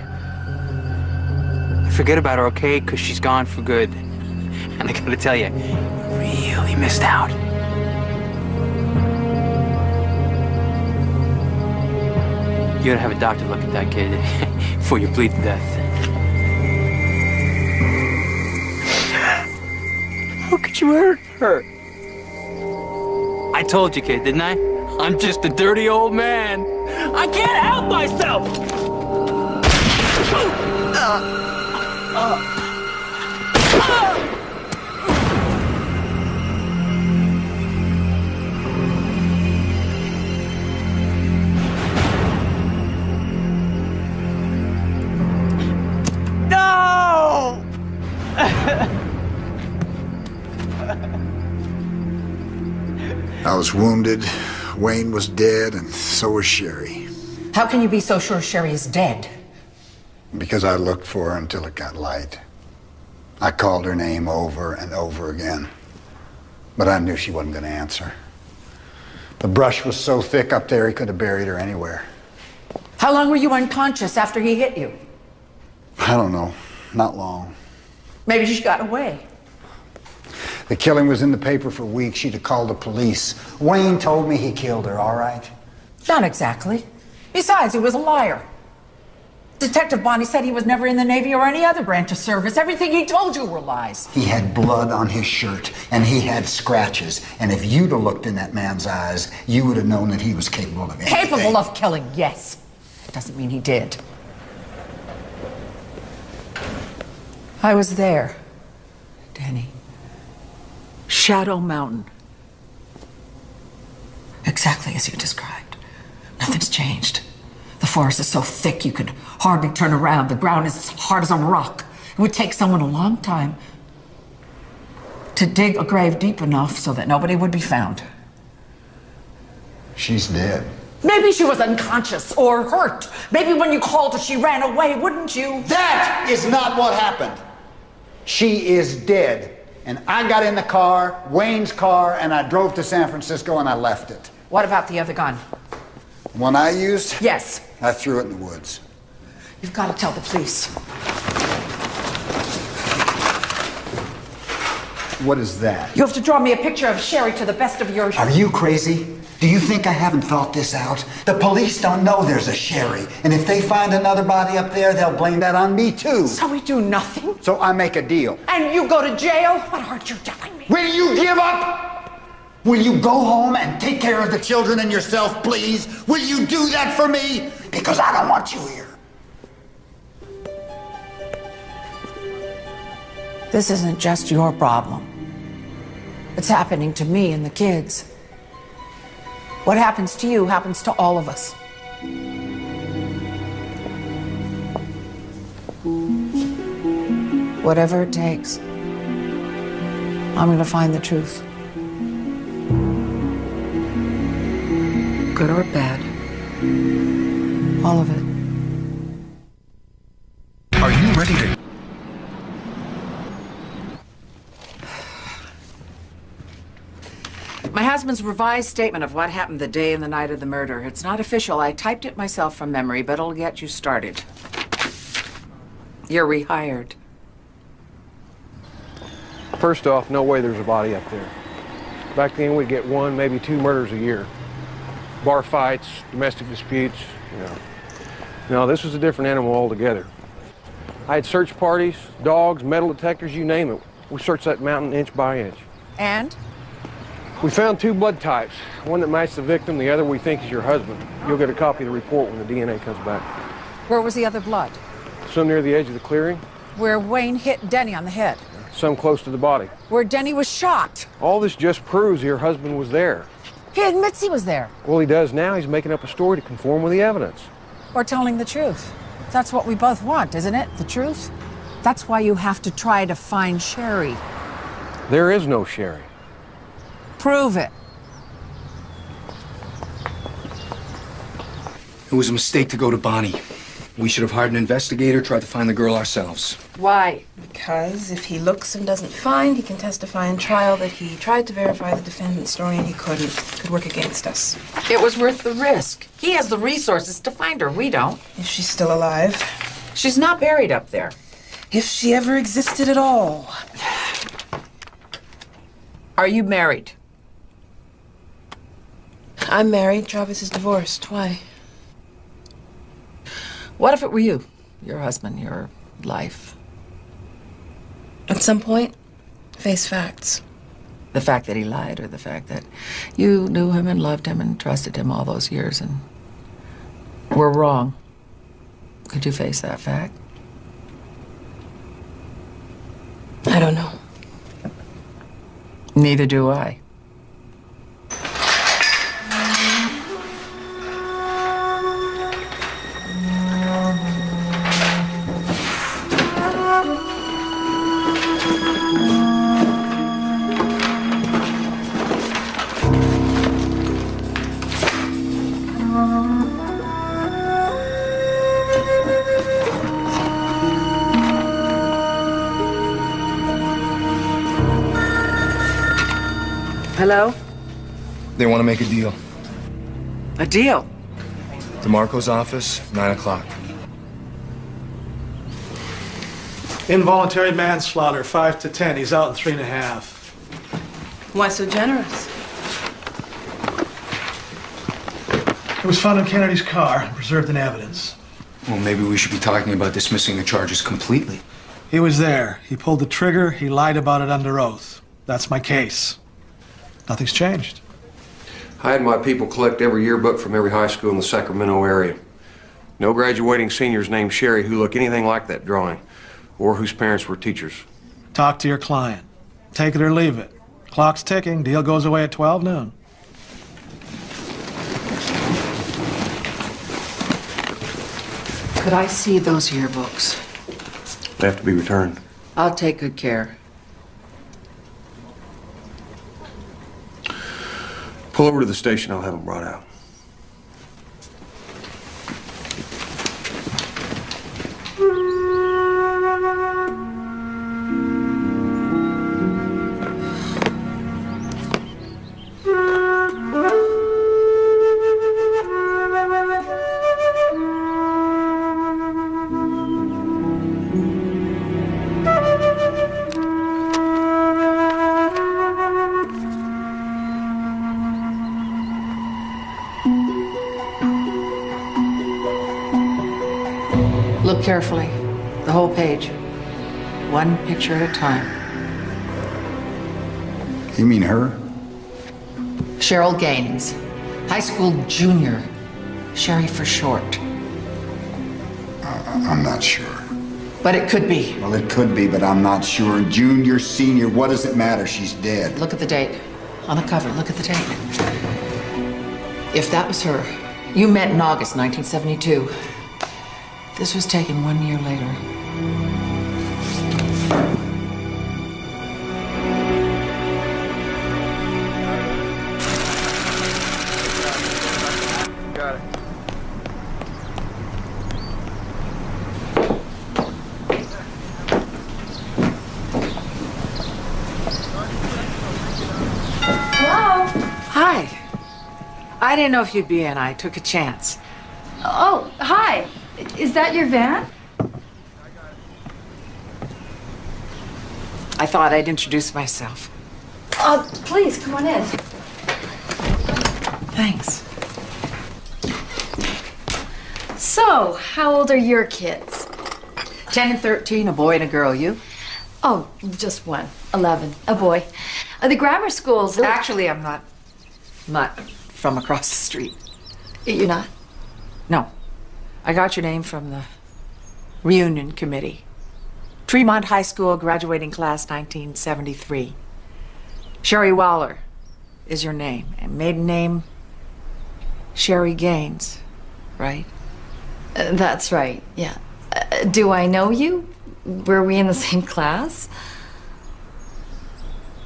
Forget about her, okay? Because she's gone for good. And I gotta tell you, you really missed out. You gotta have a doctor look at that kid before you bleed to death. How could you hurt her? I told you, kid, didn't I? I'm just a dirty old man. I can't help myself! No! I was wounded, Wayne was dead, and so was Sherry. How can you be so sure Sherry is dead? Because I looked for her until it got light. I called her name over and over again, but I knew she wasn't going to answer. The brush was so thick up there, he could have buried her anywhere. How long were you unconscious after he hit you? I don't know, not long. Maybe she got away. The killing was in the paper for weeks. She'd have called the police. Wayne told me he killed her, all right? Not exactly. Besides, he was a liar. Detective Bonnie said he was never in the Navy or any other branch of service. Everything he told you were lies. He had blood on his shirt, and he had scratches. And if you'd have looked in that man's eyes, you would have known that he was capable of anything. Capable of killing, yes. It doesn't mean he did. I was there, Danny. Shadow Mountain. Exactly as you described. Nothing's changed. The forest is so thick you could hardly turn around. The ground is as hard as a rock. It would take someone a long time to dig a grave deep enough so that nobody would be found. She's dead. Maybe she was unconscious or hurt. Maybe when you called her, she ran away, wouldn't you? That is not what happened. She is dead. And I got in the car, Wayne's car, and I drove to San Francisco and I left it. What about the other gun? The one I used? Yes. I threw it in the woods. You've got to tell the police. What is that? You have to draw me a picture of Sherry to the best of your... Are you crazy? Do you think I haven't thought this out? The police don't know there's a Sherry. And if they find another body up there, they'll blame that on me too. So we do nothing? So I make a deal. And you go to jail? What aren't you telling me? Will you give up? Will you go home and take care of the children and yourself, please? Will you do that for me? Because I don't want you here. This isn't just your problem. It's happening to me and the kids. What happens to you happens to all of us. Whatever it takes, I'm going to find the truth. Good or bad. All of it. Are you ready to... My husband's revised statement of what happened the day and the night of the murder. It's not official. I typed it myself from memory, but it'll get you started. You're rehired. First off, no way there's a body up there. Back then, we'd get 1, maybe 2 murders a year. Bar fights, domestic disputes, you know. No, this was a different animal altogether. I had search parties, dogs, metal detectors, you name it. We searched that mountain inch by inch. And? We found 2 blood types. One that matched the victim, the other we think is your husband. You'll get a copy of the report when the DNA comes back. Where was the other blood? Some near the edge of the clearing, Where Wayne hit Denny on the head. some close to the body. Where Denny was shot. All this just proves your husband was there. He admits he was there. Well, he does now. He's making up a story to conform with the evidence. Or telling the truth. That's what we both want, isn't it? The truth? That's why you have to try to find Sherry. There is no Sherry. Prove it. It was a mistake to go to Bonnie. We should have hired an investigator, tried to find the girl ourselves. Why? Because if he looks and doesn't find, he can testify in trial that he tried to verify the defendant's story and he couldn't. Could work against us. It was worth the risk. He has the resources to find her. We don't. If she's still alive. She's not buried up there. If she ever existed at all. Are you married? I'm married. Travis is divorced. Why? What if it were you? Your husband, your life. At some point, face facts. The fact that he lied, or the fact that you knew him and loved him and trusted him all those years and were wrong. Could you face that fact? I don't know. Neither do I. Hello? They want to make a deal. A deal? DeMarco's office, 9 o'clock. Involuntary manslaughter, 5 to 10. He's out in 3.5. Why so generous? It was found in Kennedy's car and preserved in evidence. Well, maybe we should be talking about dismissing the charges completely. He was there. He pulled the trigger. He lied about it under oath. That's my case. Nothing's changed. I had my people collect every yearbook from every high school in the Sacramento area. No graduating seniors named Sherry who look anything like that drawing, or whose parents were teachers. Talk to your client. Take it or leave it. Clock's ticking. Deal goes away at 12 noon. Could I see those yearbooks? They have to be returned. I'll take good care. Pull over to the station. I'll have them brought out. Look carefully. The whole page. One picture at a time. You mean her? Cheryl Gaines. High school junior. Sherry for short. I'm not sure. But it could be. Well, it could be, but I'm not sure. Junior, senior, what does it matter? She's dead. Look at the date. On the cover, look at the date. If that was her, you met in August 1972. This was taken 1 year later. Got it. Hello? Hi. I didn't know if you'd be in. I took a chance. Oh, hi. Is that your van? I thought I'd introduce myself. Please, come on in. Thanks. So, how old are your kids? 10 and 13, a boy and a girl. You? Oh, just one. 11, a boy. The grammar schools... Actually, I'm not from across the street. You're not? No. I got your name from the reunion committee. Tremont High School graduating class 1973. Sherry Waller is your name. And maiden name, Sherry Gaines, right? That's right, yeah. Do I know you? Were we in the same class?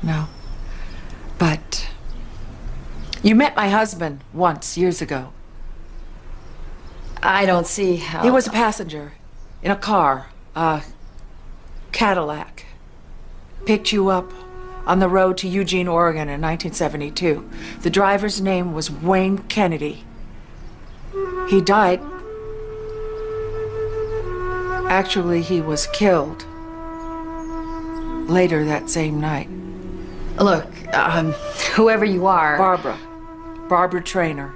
No. But you met my husband once, years ago. I don't see how... He was a passenger in a car, a Cadillac. Picked you up on the road to Eugene, Oregon in 1972. The driver's name was Wayne Kennedy. He died. Actually, he was killed later that same night. Look, whoever you are... Barbara Traynor.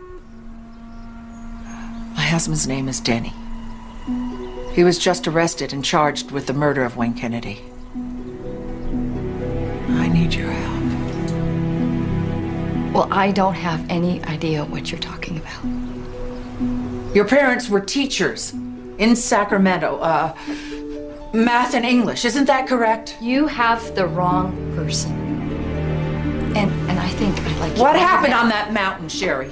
My husband's name is Denny. He was just arrested and charged with the murder of Wayne Kennedy. I need your help. Well, I don't have any idea what you're talking about. Your parents were teachers in Sacramento. Math and English, isn't that correct? You have the wrong person. And I think I'd like... What happened on that mountain, Sherry?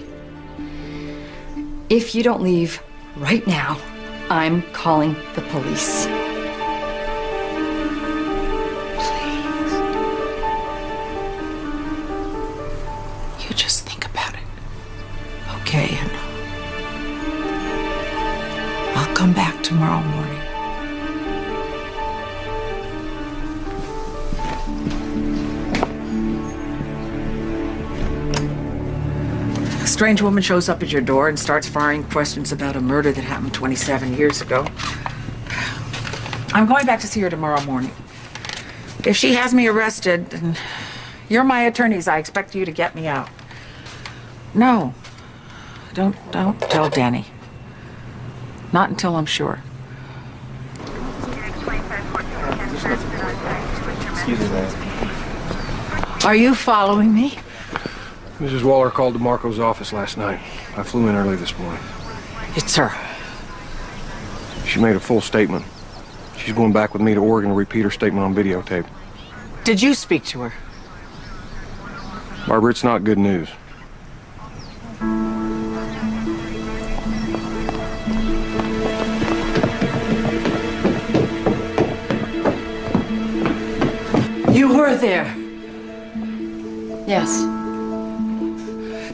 If you don't leave right now, I'm calling the police. Please. You just think about it. Okay, and I'll come back tomorrow morning. A strange woman shows up at your door and starts firing questions about a murder that happened 27 years ago. I'm going back to see her tomorrow morning. If she has me arrested, then you're my attorneys. I expect you to get me out. No. Don't tell Danny. Not until I'm sure. Excuse me, ma'am. Are you following me? Mrs. Waller called DeMarco's office last night. I flew in early this morning. It's her. She made a full statement. She's going back with me to Oregon to repeat her statement on videotape. Did you speak to her? Barbara, it's not good news. You were there. Yes.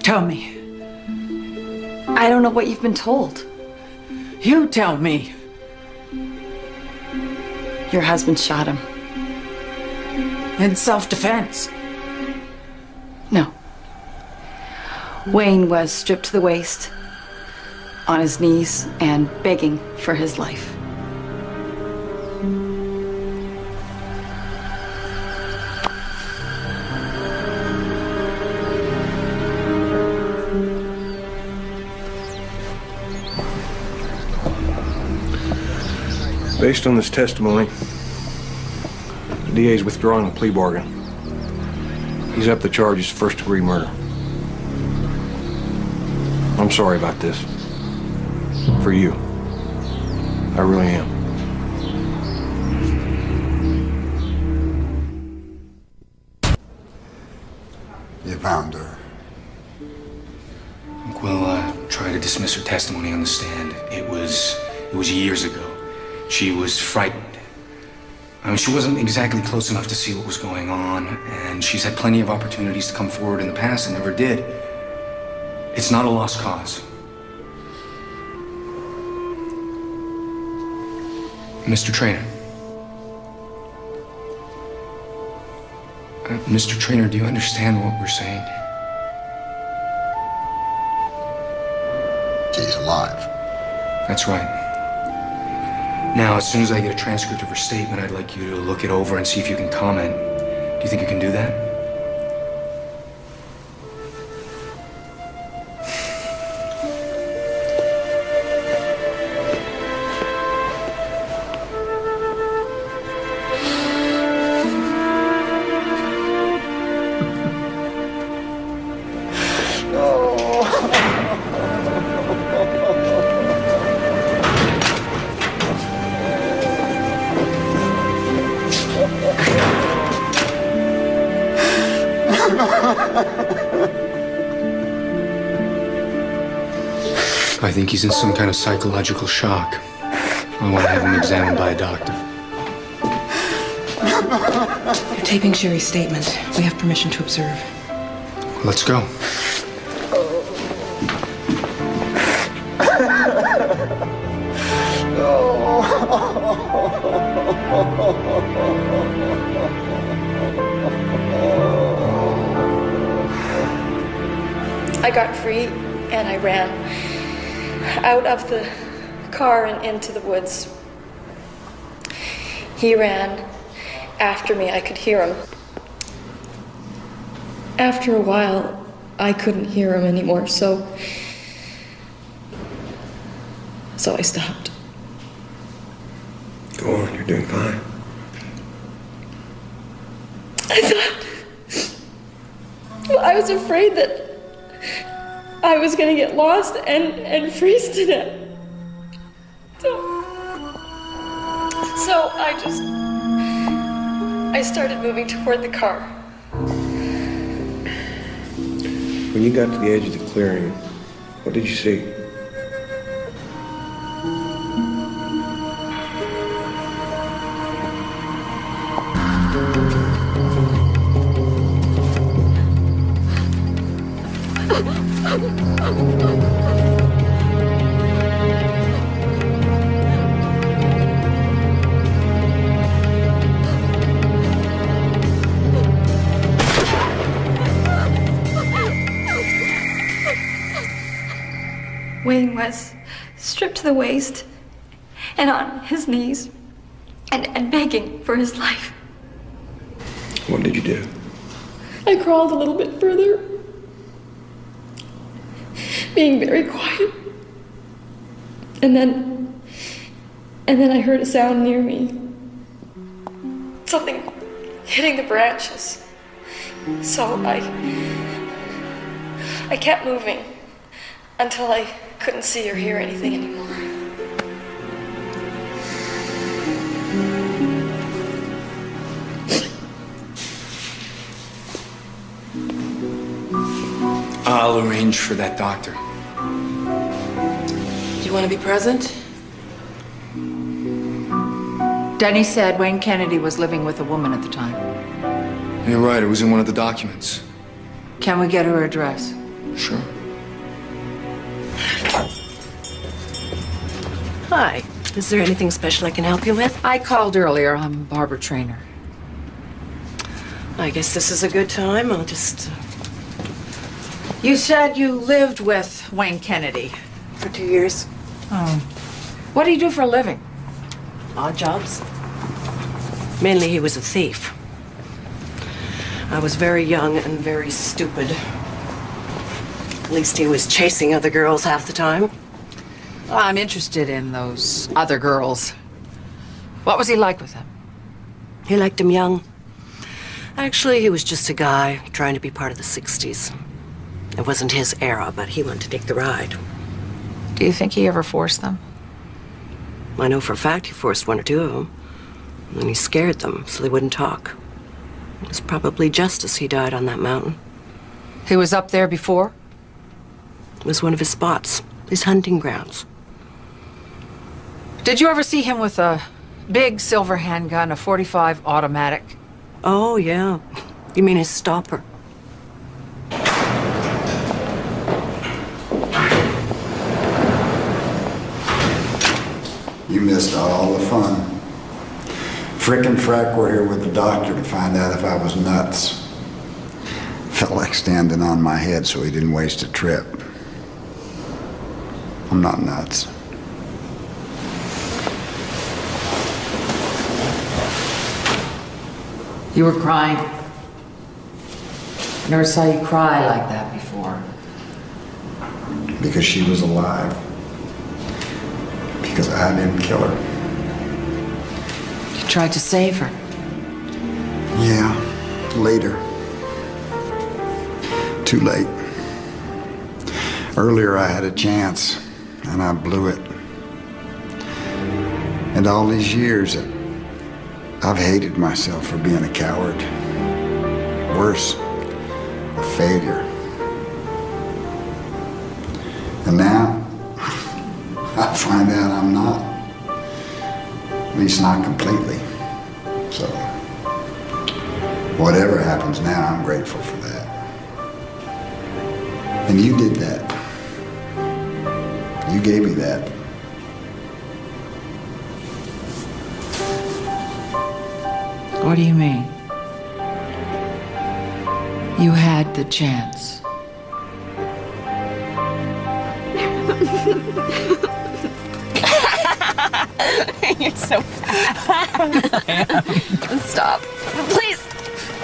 Tell me. I don't know what you've been told. You tell me. Your husband shot him. In self-defense. No. Wayne was stripped to the waist, on his knees, and begging for his life. Based on this testimony, the DA's withdrawing the plea bargain. He's up the charges of first-degree murder. I'm sorry about this. For you. I really am. You found her. We'll try to dismiss her testimony on the stand. It was years ago. She was frightened. I mean, she wasn't exactly close enough to see what was going on, and she's had plenty of opportunities to come forward in the past and never did. It's not a lost cause. Mr. Traynor. Mr. Traynor, do you understand what we're saying? She's alive. That's right. Now, as soon as I get a transcript of her statement, I'd like you to look it over and see if you can comment. Do you think you can do that? I think he's in some kind of psychological shock. I want to have him examined by a doctor. You're taping Sherry's statement. We have permission to observe. Let's go. I got free and I ran out of the car and into the woods. He ran after me. I could hear him. After a while, I couldn't hear him anymore, so I stopped. Go on, you're doing fine. I was afraid that I was gonna get lost and freeze to death. So I started moving toward the car. When you got to the edge of the clearing, what did you see? Wayne was stripped to the waist and on his knees and begging for his life. What did you do? I crawled a little bit further, being very quiet. And then And then I heard a sound near me. Something hitting the branches. So I kept moving until I couldn't see or hear anything anymore. I'll arrange for that doctor. Do you want to be present? Denny said Wayne Kennedy was living with a woman at the time. You're right, it was in one of the documents. Can we get her address? Sure. Hi. Is there anything special I can help you with? I called earlier. I'm Barbara Trainer. I guess this is a good time. I'll just... You said you lived with Wayne Kennedy. For 2 years. Oh. What do you do for a living? Odd jobs. Mainly he was a thief. I was very young and very stupid. At least he was chasing other girls half the time. Well, I'm interested in those other girls. What was he like with them? He liked them young. Actually, he was just a guy trying to be part of the 60s. It wasn't his era, but he wanted to take the ride. Do you think he ever forced them? I know for a fact he forced 1 or 2 of them. And he scared them so they wouldn't talk. It was probably justice he died on that mountain. He was up there before? It was one of his spots, his hunting grounds. Did you ever see him with a big silver handgun, a .45 automatic? Oh, yeah. You mean his stopper? You missed all the fun. Frick and Frack were here with the doctor to find out if I was nuts. Felt like standing on my head so he didn't waste a trip. I'm not nuts. You were crying. I never saw you cry like that before. Because she was alive. Because I didn't kill her. You tried to save her. Yeah, later. Too late. Earlier I had a chance, and I blew it. And all these years, I've hated myself for being a coward. Worse, a failure. And now, I find out I'm not. At least not completely. So, whatever happens now, I'm grateful for that. And you did that. You gave me that. What do you mean? You had the chance. You're so bad. Stop. Please.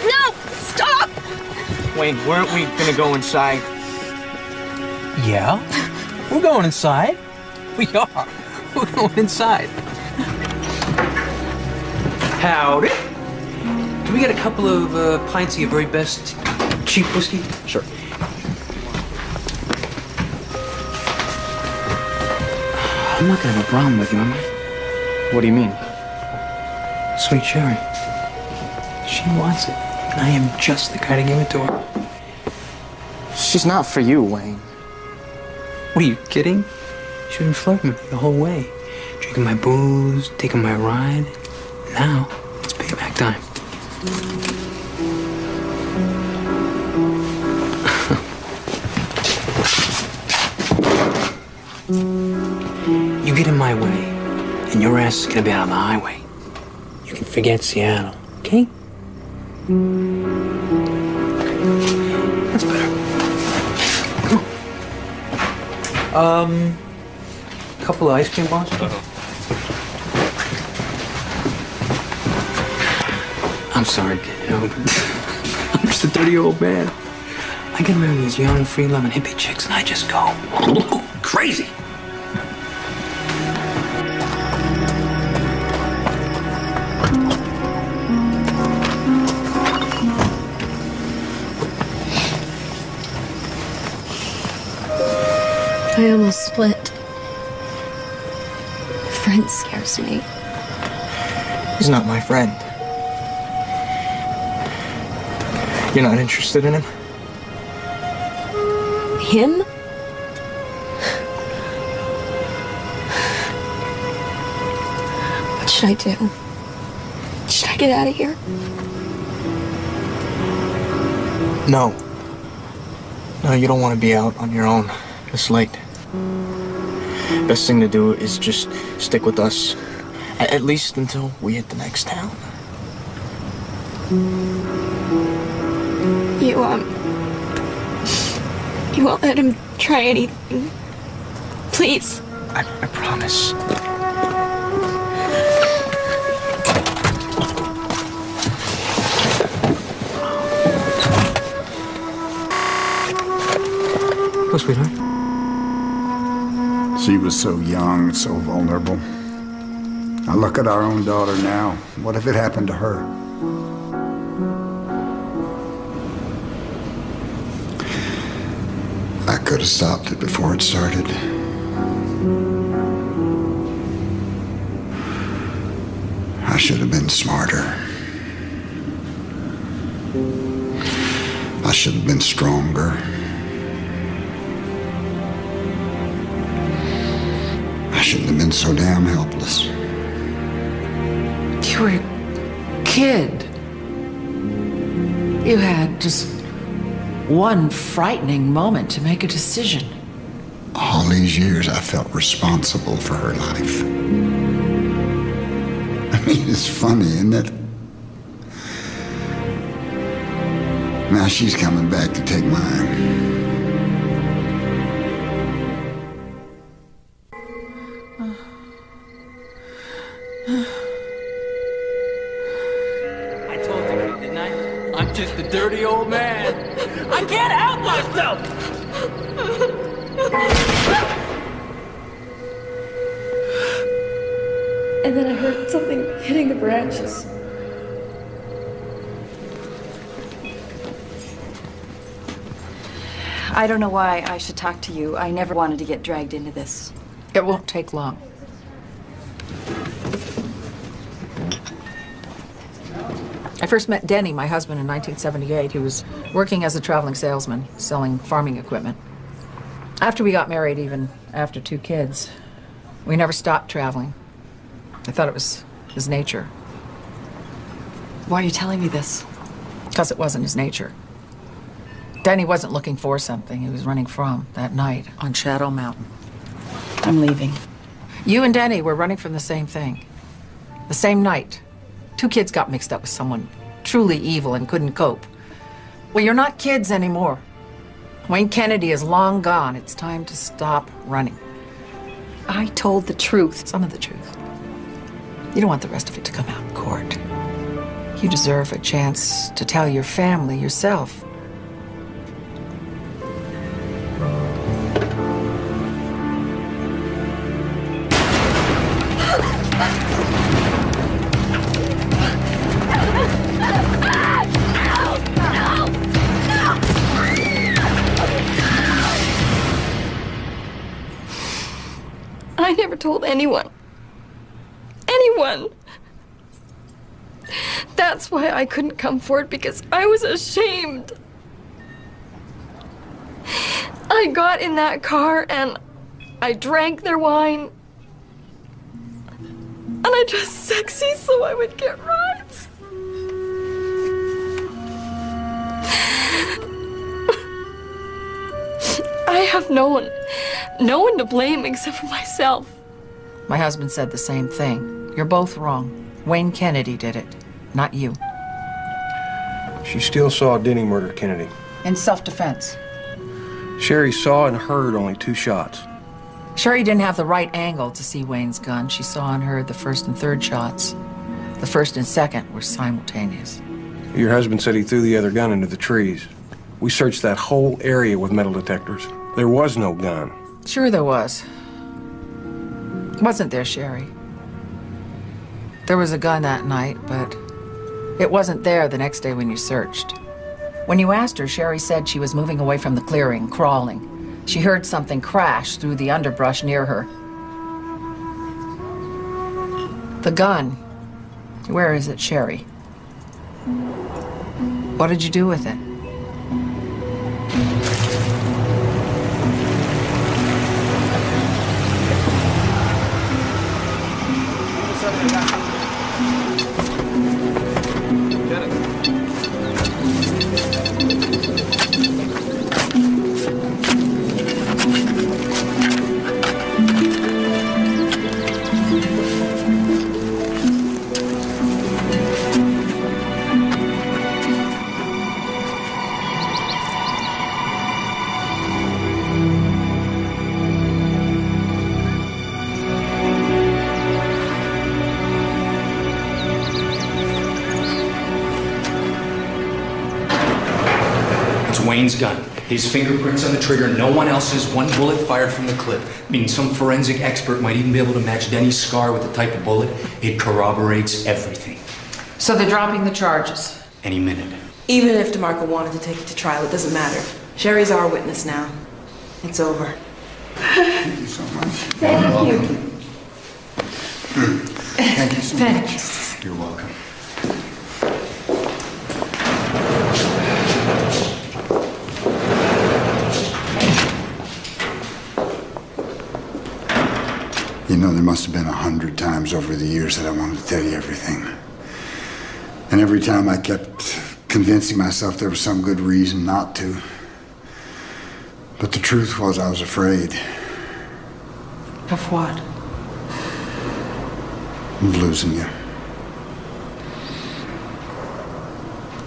No! Stop! Wayne, weren't we gonna go inside? Yeah? We're going inside. We are. We're going inside. Howdy. Can we get a couple of pints of your very best cheap whiskey? Sure. I'm not gonna have a problem with you, am I? What do you mean? Sweet Sherry. She wants it. And I am just the guy to give it to her. She's not for you, Wayne. What are you kidding? She's been flirting with me the whole way. Drinking my booze, taking my ride. Now, it's payback time. You get in my way, and your ass is gonna be out on the highway. You can forget Seattle, okay? That's better. Come on. Couple of ice cream bars? I'm sorry, kid, you know, but I'm just a 30-year-old man. I get around these young, free-loving hippie chicks, and I just go crazy. I almost split. Friend scares me. He's not my friend. You're not interested in him? Him? What should I do? Should I get out of here? No. No, you don't want to be out on your own this late. Best thing to do is just stick with us. At least until we hit the next town. You won't let him try anything. Please. I promise. Oh, sweetheart. She was so young, so vulnerable. I look at our own daughter now. What if it happened to her? I could have stopped it before it started. I should have been smarter. I should have been stronger. I shouldn't have been so damn helpless. You were a kid. You had just one frightening moment to make a decision. All these years I felt responsible for her life. I mean, it's funny, isn't it? Now she's coming back to take mine. I told you, didn't I? I'm just a dirty old man. I can't help myself. And then I heard something hitting the branches. I don't know why I should talk to you. I never wanted to get dragged into this. It won't take long. I first met Denny, my husband, in 1978. He was working as a traveling salesman, selling farming equipment. After we got married, even after 2 kids, we never stopped traveling. I thought it was his nature. Why are you telling me this? Because it wasn't his nature. Denny wasn't looking for something. He was running from that night on Shadow Mountain. I'm leaving. You and Denny were running from the same thing. The same night. 2 kids got mixed up with someone truly evil and couldn't cope. Well, you're not kids anymore. Wayne Kennedy is long gone. It's time to stop running. I told the truth. Some of the truth. You don't want the rest of it to come out in court. You deserve a chance to tell your family yourself. I never told anyone. Anyone. That's why I couldn't come forward, because I was ashamed. I got in that car and I drank their wine. And I dressed sexy so I would get rides. I have no one to blame except for myself. My husband said the same thing. You're both wrong. Wayne Kennedy did it, not you. She still saw Denny murder Kennedy. In self-defense. Sherry saw and heard only 2 shots. Sherry didn't have the right angle to see Wayne's gun. She saw and heard the first and third shots. The first and second were simultaneous. Your husband said he threw the other gun into the trees. We searched that whole area with metal detectors. There was no gun. Sure there was. Wasn't there, Sherry? There was a gun that night, but it wasn't there the next day when you searched. When you asked her, Sherry said she was moving away from the clearing, crawling. She heard something crash through the underbrush near her. The gun. Where is it, Sherry? What did you do with it? Wayne's gun. His fingerprints on the trigger, no one else's, one bullet fired from the clip. Meaning some forensic expert might even be able to match Denny's scar with the type of bullet. It corroborates everything. So they're dropping the charges? Any minute. Even if DeMarco wanted to take it to trial, it doesn't matter. Sherry's our witness now. It's over. Thank you so much. Thank you. Thank you so much. You're welcome. You know, there must have been 100 times over the years that I wanted to tell you everything. And every time I kept convincing myself there was some good reason not to. But the truth was I was afraid. Of what? Of losing you.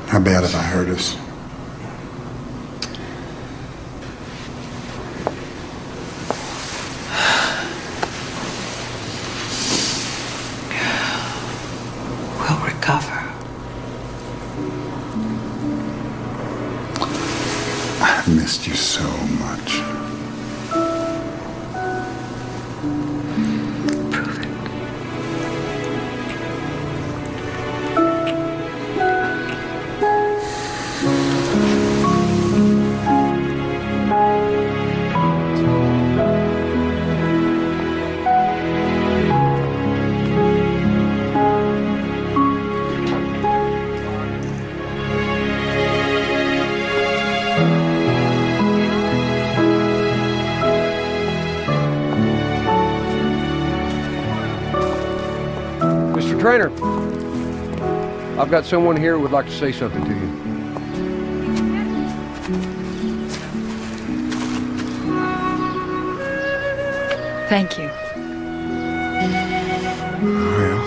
How bad have I hurt us? We'll recover. I missed you so much. Prove it. Mr. Trainer, I've got someone here who would like to say something to you. Thank you. Well,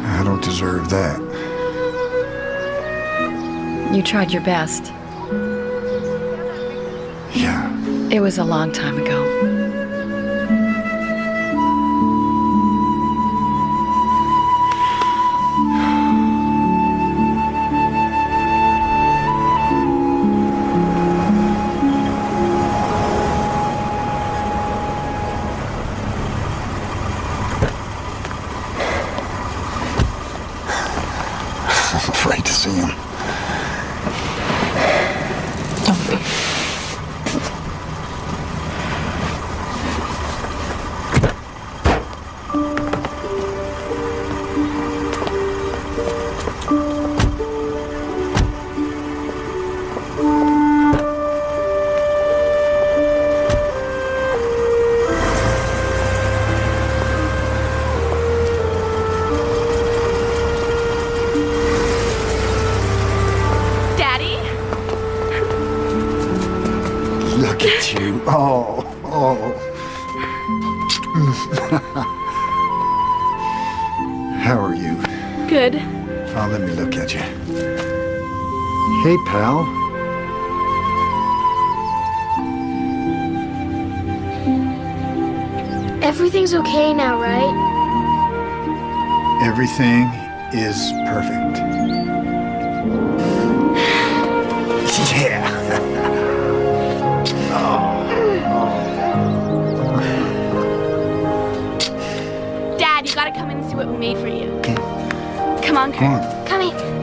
I don't deserve that. You tried your best. Yeah. It was a long time ago. I'm afraid to see him. Don't be. Daddy? Look at you. Oh, oh. How are you? Good. Oh, let me look at you. Hey, pal. Everything's okay now, right? Everything is perfect. Yeah. Dad, you gotta come in and see what we made for you. Come on, Kurt. Come on. Coming.